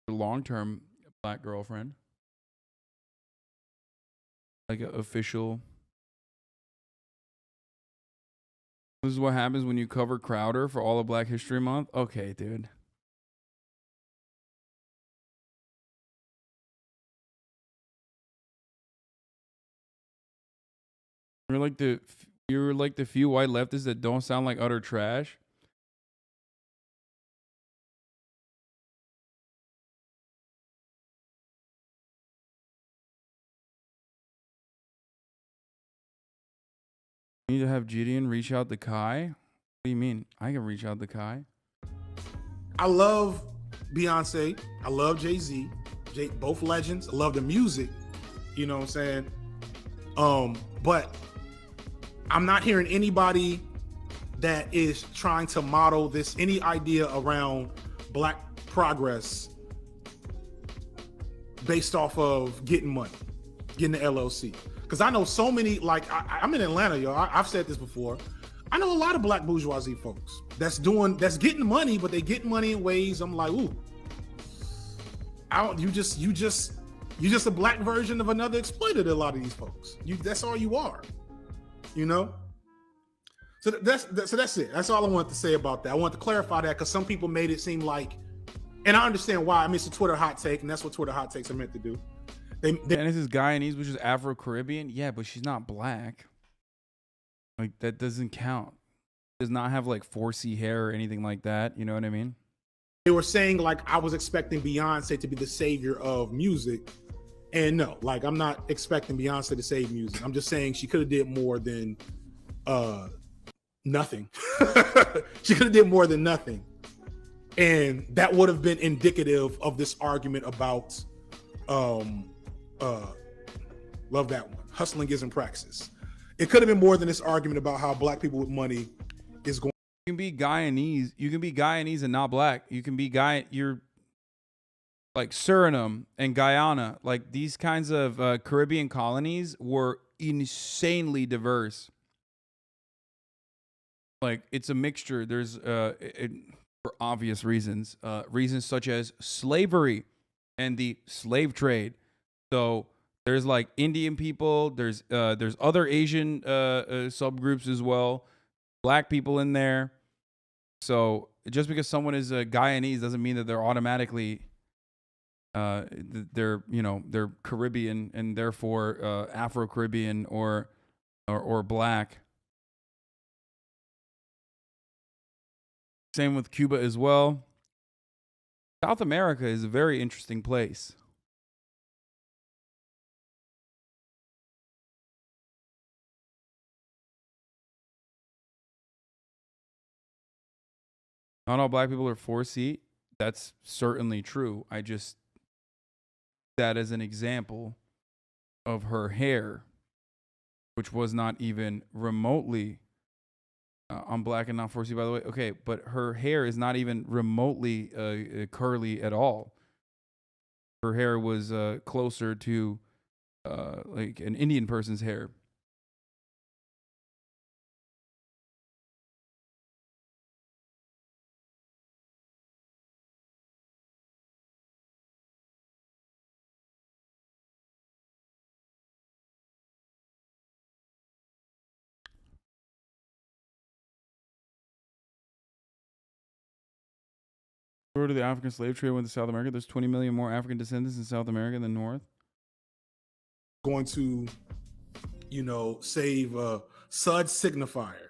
long-term black girlfriend. Like an official. This is what happens when you cover Crowder for all of Black History Month. Okay, dude. You're like the few white leftists that don't sound like utter trash. You need to have Gideon reach out to Kai. What do you mean? I can reach out to Kai. I love Beyonce. I love Jay-Z. Both legends. I love the music. You know what I'm saying? But I'm not hearing anybody that is trying to model any idea around black progress based off of getting money, getting the LLC. Because I know so many, like, I'm in Atlanta, yo. I've said this before. I know a lot of black bourgeoisie folks that's getting money, but they get money in ways I'm like, ooh, you just a black version of another exploiter to a lot of these folks. That's all you are, you know? So that's it. That's all I wanted to say about that. I wanted to clarify that because some people made it seem like, and I understand why. I mean, it's a Twitter hot take, and that's what Twitter hot takes are meant to do. And this is Guyanese, which is Afro-Caribbean. Yeah, but she's not black. Like, that doesn't count. Does not have like 4C hair or anything like that. You know what I mean? They were saying like I was expecting Beyonce to be the savior of music. And no, like I'm not expecting Beyonce to save music. I'm just saying she could have did more than nothing. She could have did more than nothing. And that would have been indicative of this argument about love that one. Hustling isn't praxis. It could have been more than this argument about how black people with money is going. You can be Guyanese. You can be Guyanese and not black. You can be you're like Suriname and Guyana. Like these kinds of Caribbean colonies were insanely diverse. Like it's a mixture. There's for obvious reasons, reasons such as slavery and the slave trade. So there's like Indian people. There's other Asian subgroups as well. Black people in there. So just because someone is a Guyanese doesn't mean that they're automatically they're Caribbean and therefore Afro-Caribbean or black. Same with Cuba as well. South America is a very interesting place. Not all black people are 4C. That's certainly true. I just, that as an example of her hair, which was not even remotely, I'm black and not 4C, by the way. Okay, but her hair is not even remotely curly at all. Her hair was closer to like an Indian person's hair. Go to the African slave trade went to South America. There's 20 million more African descendants in South America than North. Going to, save Sud Signifier.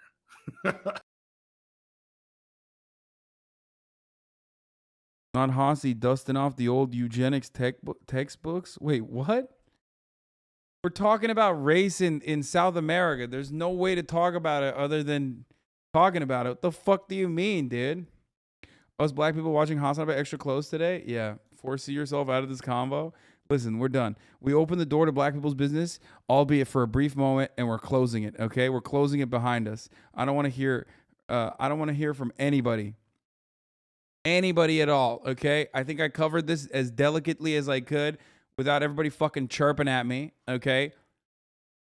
Not Hossie dusting off the old eugenics textbooks. Wait, what? We're talking about race in South America. There's no way to talk about it other than talking about it. What the fuck do you mean, dude? Us black people watching HasanAbi extra close today? Yeah. Force yourself out of this convo. Listen, we're done. We opened the door to black people's business, albeit for a brief moment, and we're closing it. Okay, we're closing it behind us. I don't want to hear. I don't want to hear from anybody at all. Okay, I think I covered this as delicately as I could without everybody fucking chirping at me. Okay.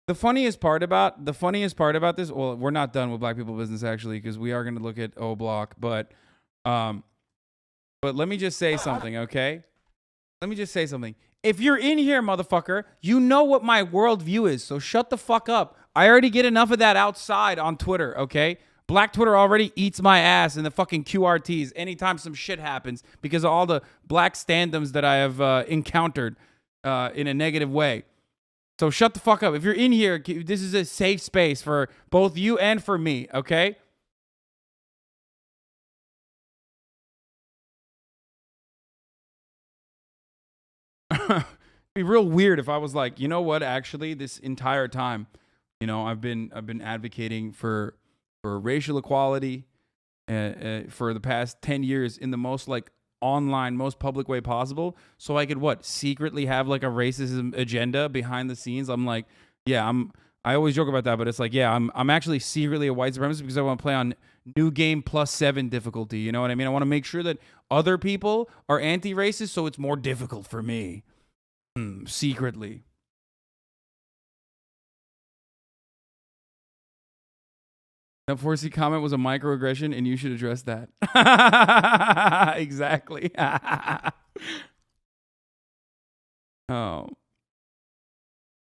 The funniest part about this. Well, we're not done with black people business actually, because we are going to look at O Block, but let me just say something, okay? Let me just say something. If you're in here, motherfucker, you know what my worldview is, so shut the fuck up. I already get enough of that outside on Twitter, okay? Black Twitter already eats my ass in the fucking QRTs anytime some shit happens because of all the black stand-ums that I have encountered in a negative way. So shut the fuck up. If you're in here, this is a safe space for both you and for me, okay? Be real weird if I was like, you know what, actually this entire time, I've been advocating for racial equality for the past 10 years in the most like online, most public way possible, so I could secretly have like a racism agenda behind the scenes. I'm like, yeah, I always joke about that, but it's like, yeah, I'm actually secretly a white supremacist because I want to play on new game +7 difficulty. You know what I mean? I want to make sure that other people are anti-racist, so it's more difficult for me. Secretly. That 4C comment was a microaggression, and you should address that. Exactly. Oh.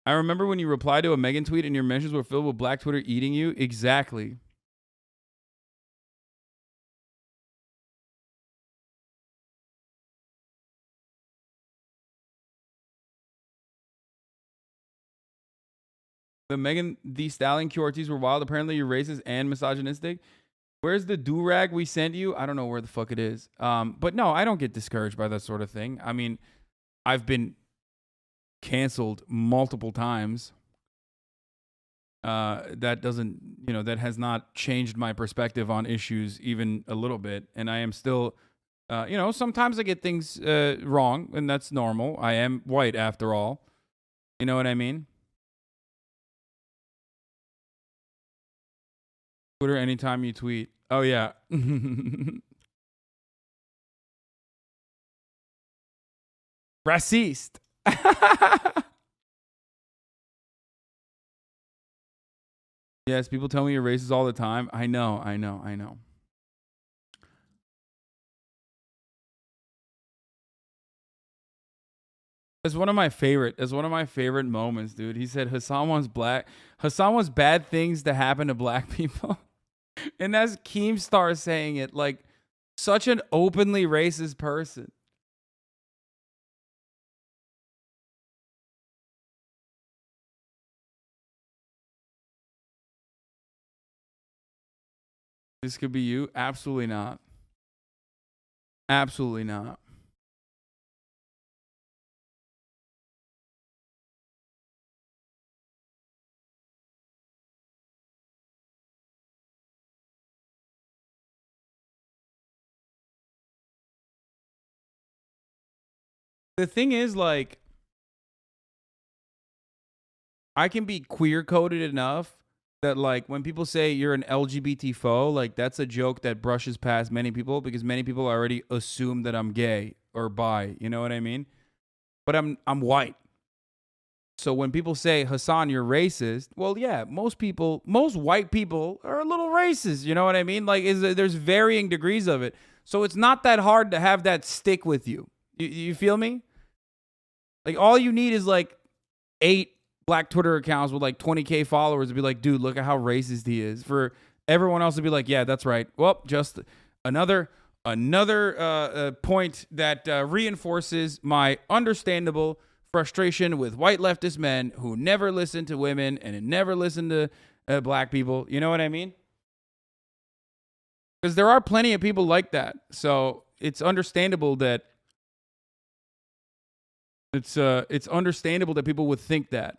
I remember when you replied to a Megan tweet and your mentions were filled with black Twitter eating you. Exactly. The Megan Thee Stallion QRTs were wild. Apparently you're racist and misogynistic. Where's the do-rag we sent you? I don't know where the fuck it is. But no, I don't get discouraged by that sort of thing. I mean, I've been canceled multiple times. That doesn't, that has not changed my perspective on issues even a little bit. And I am still, sometimes I get things wrong, and that's normal. I am white after all. You know what I mean? Twitter anytime you tweet. Oh, yeah. Racist. Yes, people tell me you're racist all the time. I know. It's one of my favorite moments, dude. He said Hasan wants bad things to happen to black people. And that's Keemstar saying it, like such an openly racist person. This could be you? Absolutely not. Absolutely not. The thing is, like, I can be queer coded enough that, like, when people say you're an LGBT foe, like, that's a joke that brushes past many people because many people already assume that I'm gay or bi. You know what I mean? But I'm white. So when people say, Hasan, you're racist, well, yeah, most white people are a little racist. You know what I mean? Like, there's varying degrees of it. So it's not that hard to have that stick with you. You feel me? Like, all you need is, like, 8 black Twitter accounts with, like, 20K followers to be like, dude, look at how racist he is. For everyone else to be like, yeah, that's right. Well, just another point that reinforces my understandable frustration with white leftist men who never listen to women and never listen to black people. You know what I mean? Because there are plenty of people like that. So it's understandable that it's understandable that people would think that.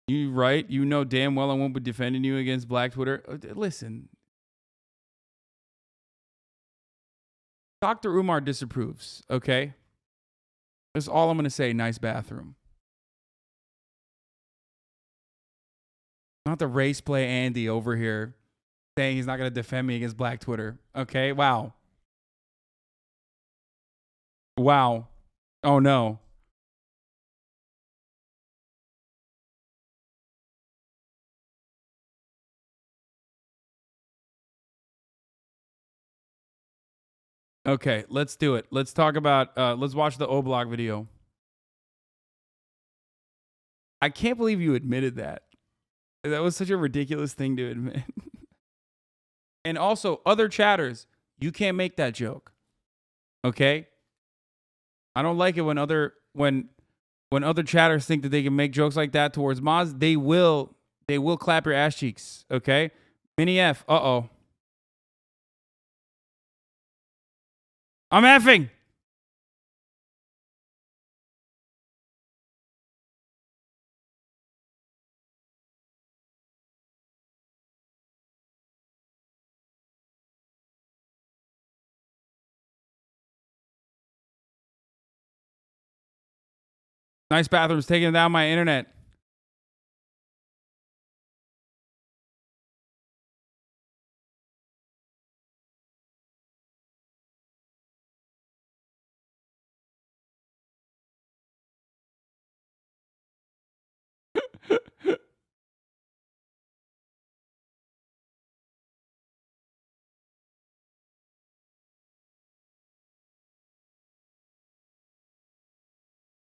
You right? You know damn well I won't be defending you against black Twitter. Listen. Dr. Umar disapproves, okay? That's all I'm going to say. Nice bathroom. Not the race play Andy over here saying he's not going to defend me against black Twitter. Okay, wow. Wow. Oh, no. Okay, let's do it. Let's talk about, let's watch the O-Block video. I can't believe you admitted that. That was such a ridiculous thing to admit. And also, other chatters, you can't make that joke. Okay? I don't like it when other chatters think that they can make jokes like that towards mods. They will clap your ass cheeks. Okay? Mini F. Uh-oh. I'm effing. Nice bathrooms taking down my internet.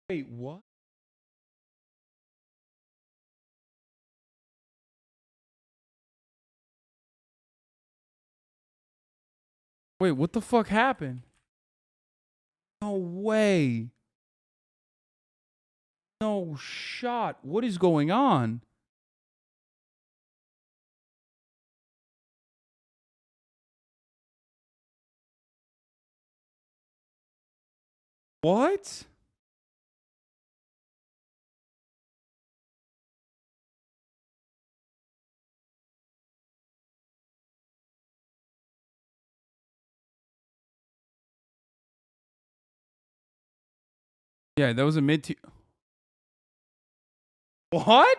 Wait, what? Wait, what the fuck happened? No way. No shot. What is going on? What? Yeah, that was a mid-tier. What?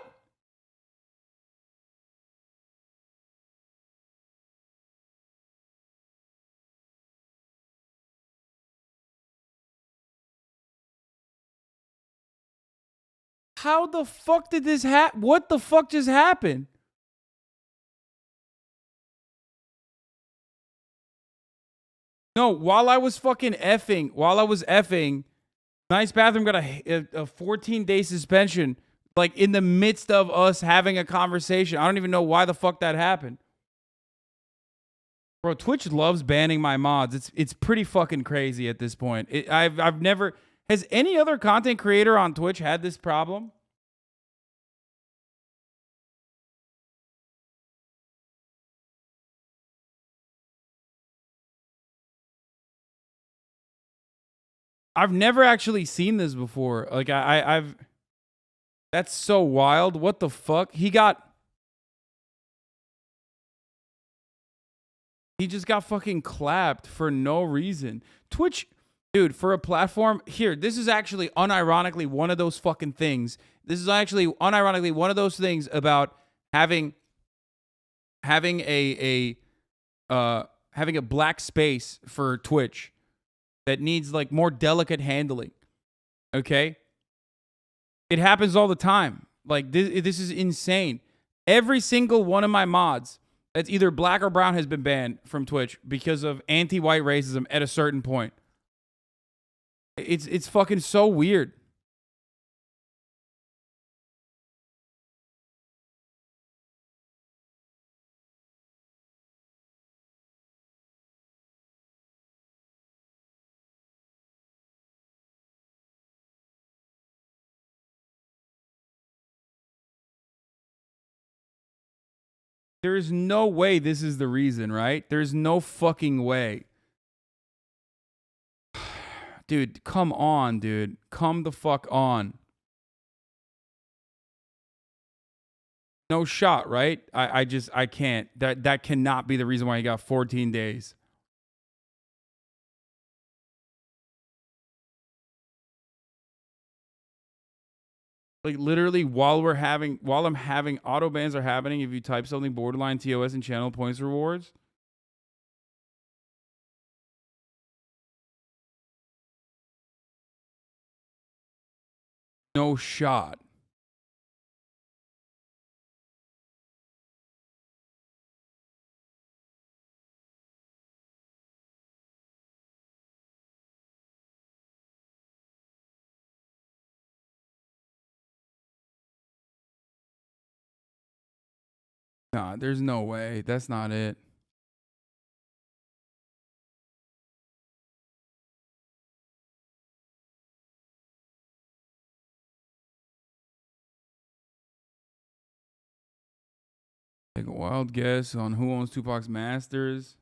How the fuck did this happen? What the fuck just happened? No, while I was effing, Nice Bathroom got a 14-day suspension, like in the midst of us having a conversation. I don't even know why the fuck that happened. Bro, Twitch loves banning my mods. It's pretty fucking crazy at this point. I've never. Has any other content creator on Twitch had this problem? I've never actually seen this before. Like I've. That's so wild. What the fuck? He got He just got fucking clapped for no reason. Twitch, dude, for a platform here, this is actually unironically one of those fucking things. This is actually unironically one of those things about having a black space for Twitch that needs like more delicate handling. Okay? It happens all the time. Like this is insane. Every single one of my mods that's either black or brown has been banned from Twitch because of anti-white racism at a certain point. It's fucking so weird. There is no way this is the reason, right? There's no fucking way. Dude, come on, dude. Come the fuck on. No shot, right? I can't. That cannot be the reason why he got 14 days. Like literally while I'm having auto bans are happening if you type something borderline TOS and channel points rewards. No shot. Nah, there's no way. That's not it. Take a wild guess on who owns Tupac's masters.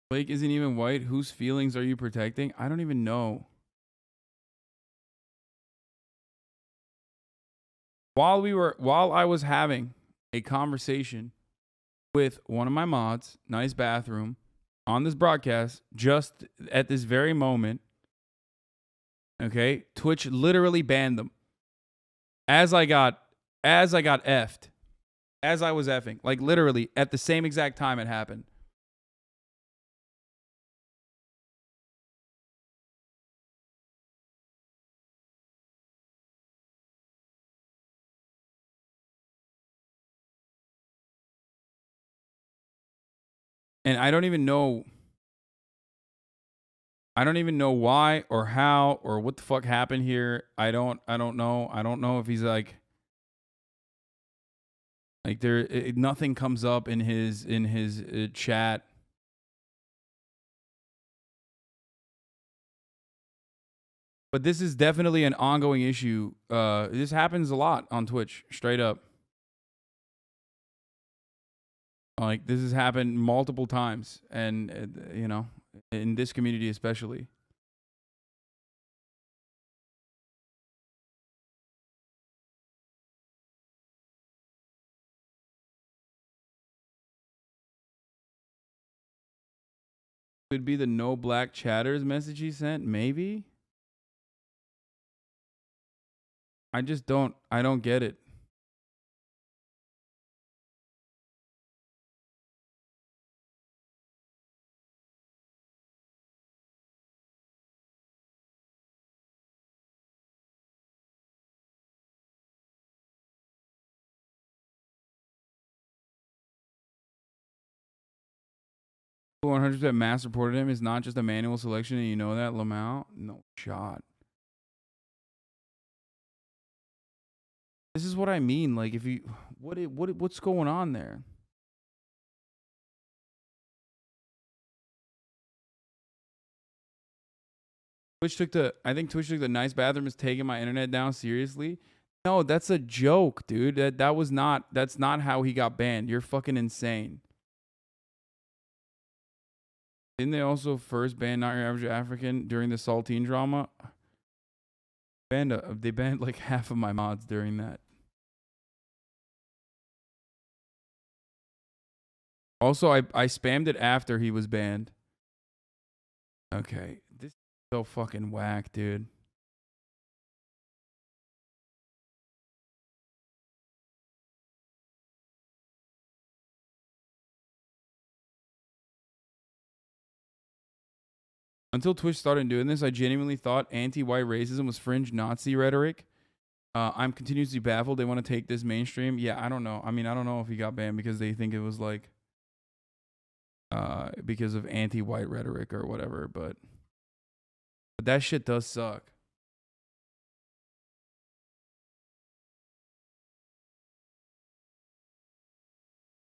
Blake isn't even white. Whose feelings are you protecting? I don't even know. While I was having a conversation with one of my mods, nice bathroom, on this broadcast, just at this very moment, okay, Twitch literally banned them. As I got effed. As I was effing. Like literally at the same exact time it happened. And I don't even know why or how or what the fuck happened here. I don't know. I don't know if he's like nothing comes up in his chat. But this is definitely an ongoing issue. This happens a lot on Twitch, straight up. Like, this has happened multiple times, and, you know, in this community especially. Could be the no black chatters message he sent, maybe? I don't get it. Who 100% mass reported him is not just a manual selection, and you know that, Lamau? No shot. This is what I mean. Like, if you, what's going on there? I think Twitch took the nice bathroom is taking my internet down seriously. No, that's a joke, dude. That's not how he got banned. You're fucking insane. Didn't they also first ban Not Your Average African during the Saltine drama? They banned like half of my mods during that. Also, I spammed it after he was banned. Okay, this is so fucking whack, dude. Until Twitch started doing this, I genuinely thought anti-white racism was fringe Nazi rhetoric. I'm continuously baffled they want to take this mainstream. Yeah, I don't know. I mean, I don't know if he got banned because they think it was like because of anti-white rhetoric or whatever, but that shit does suck.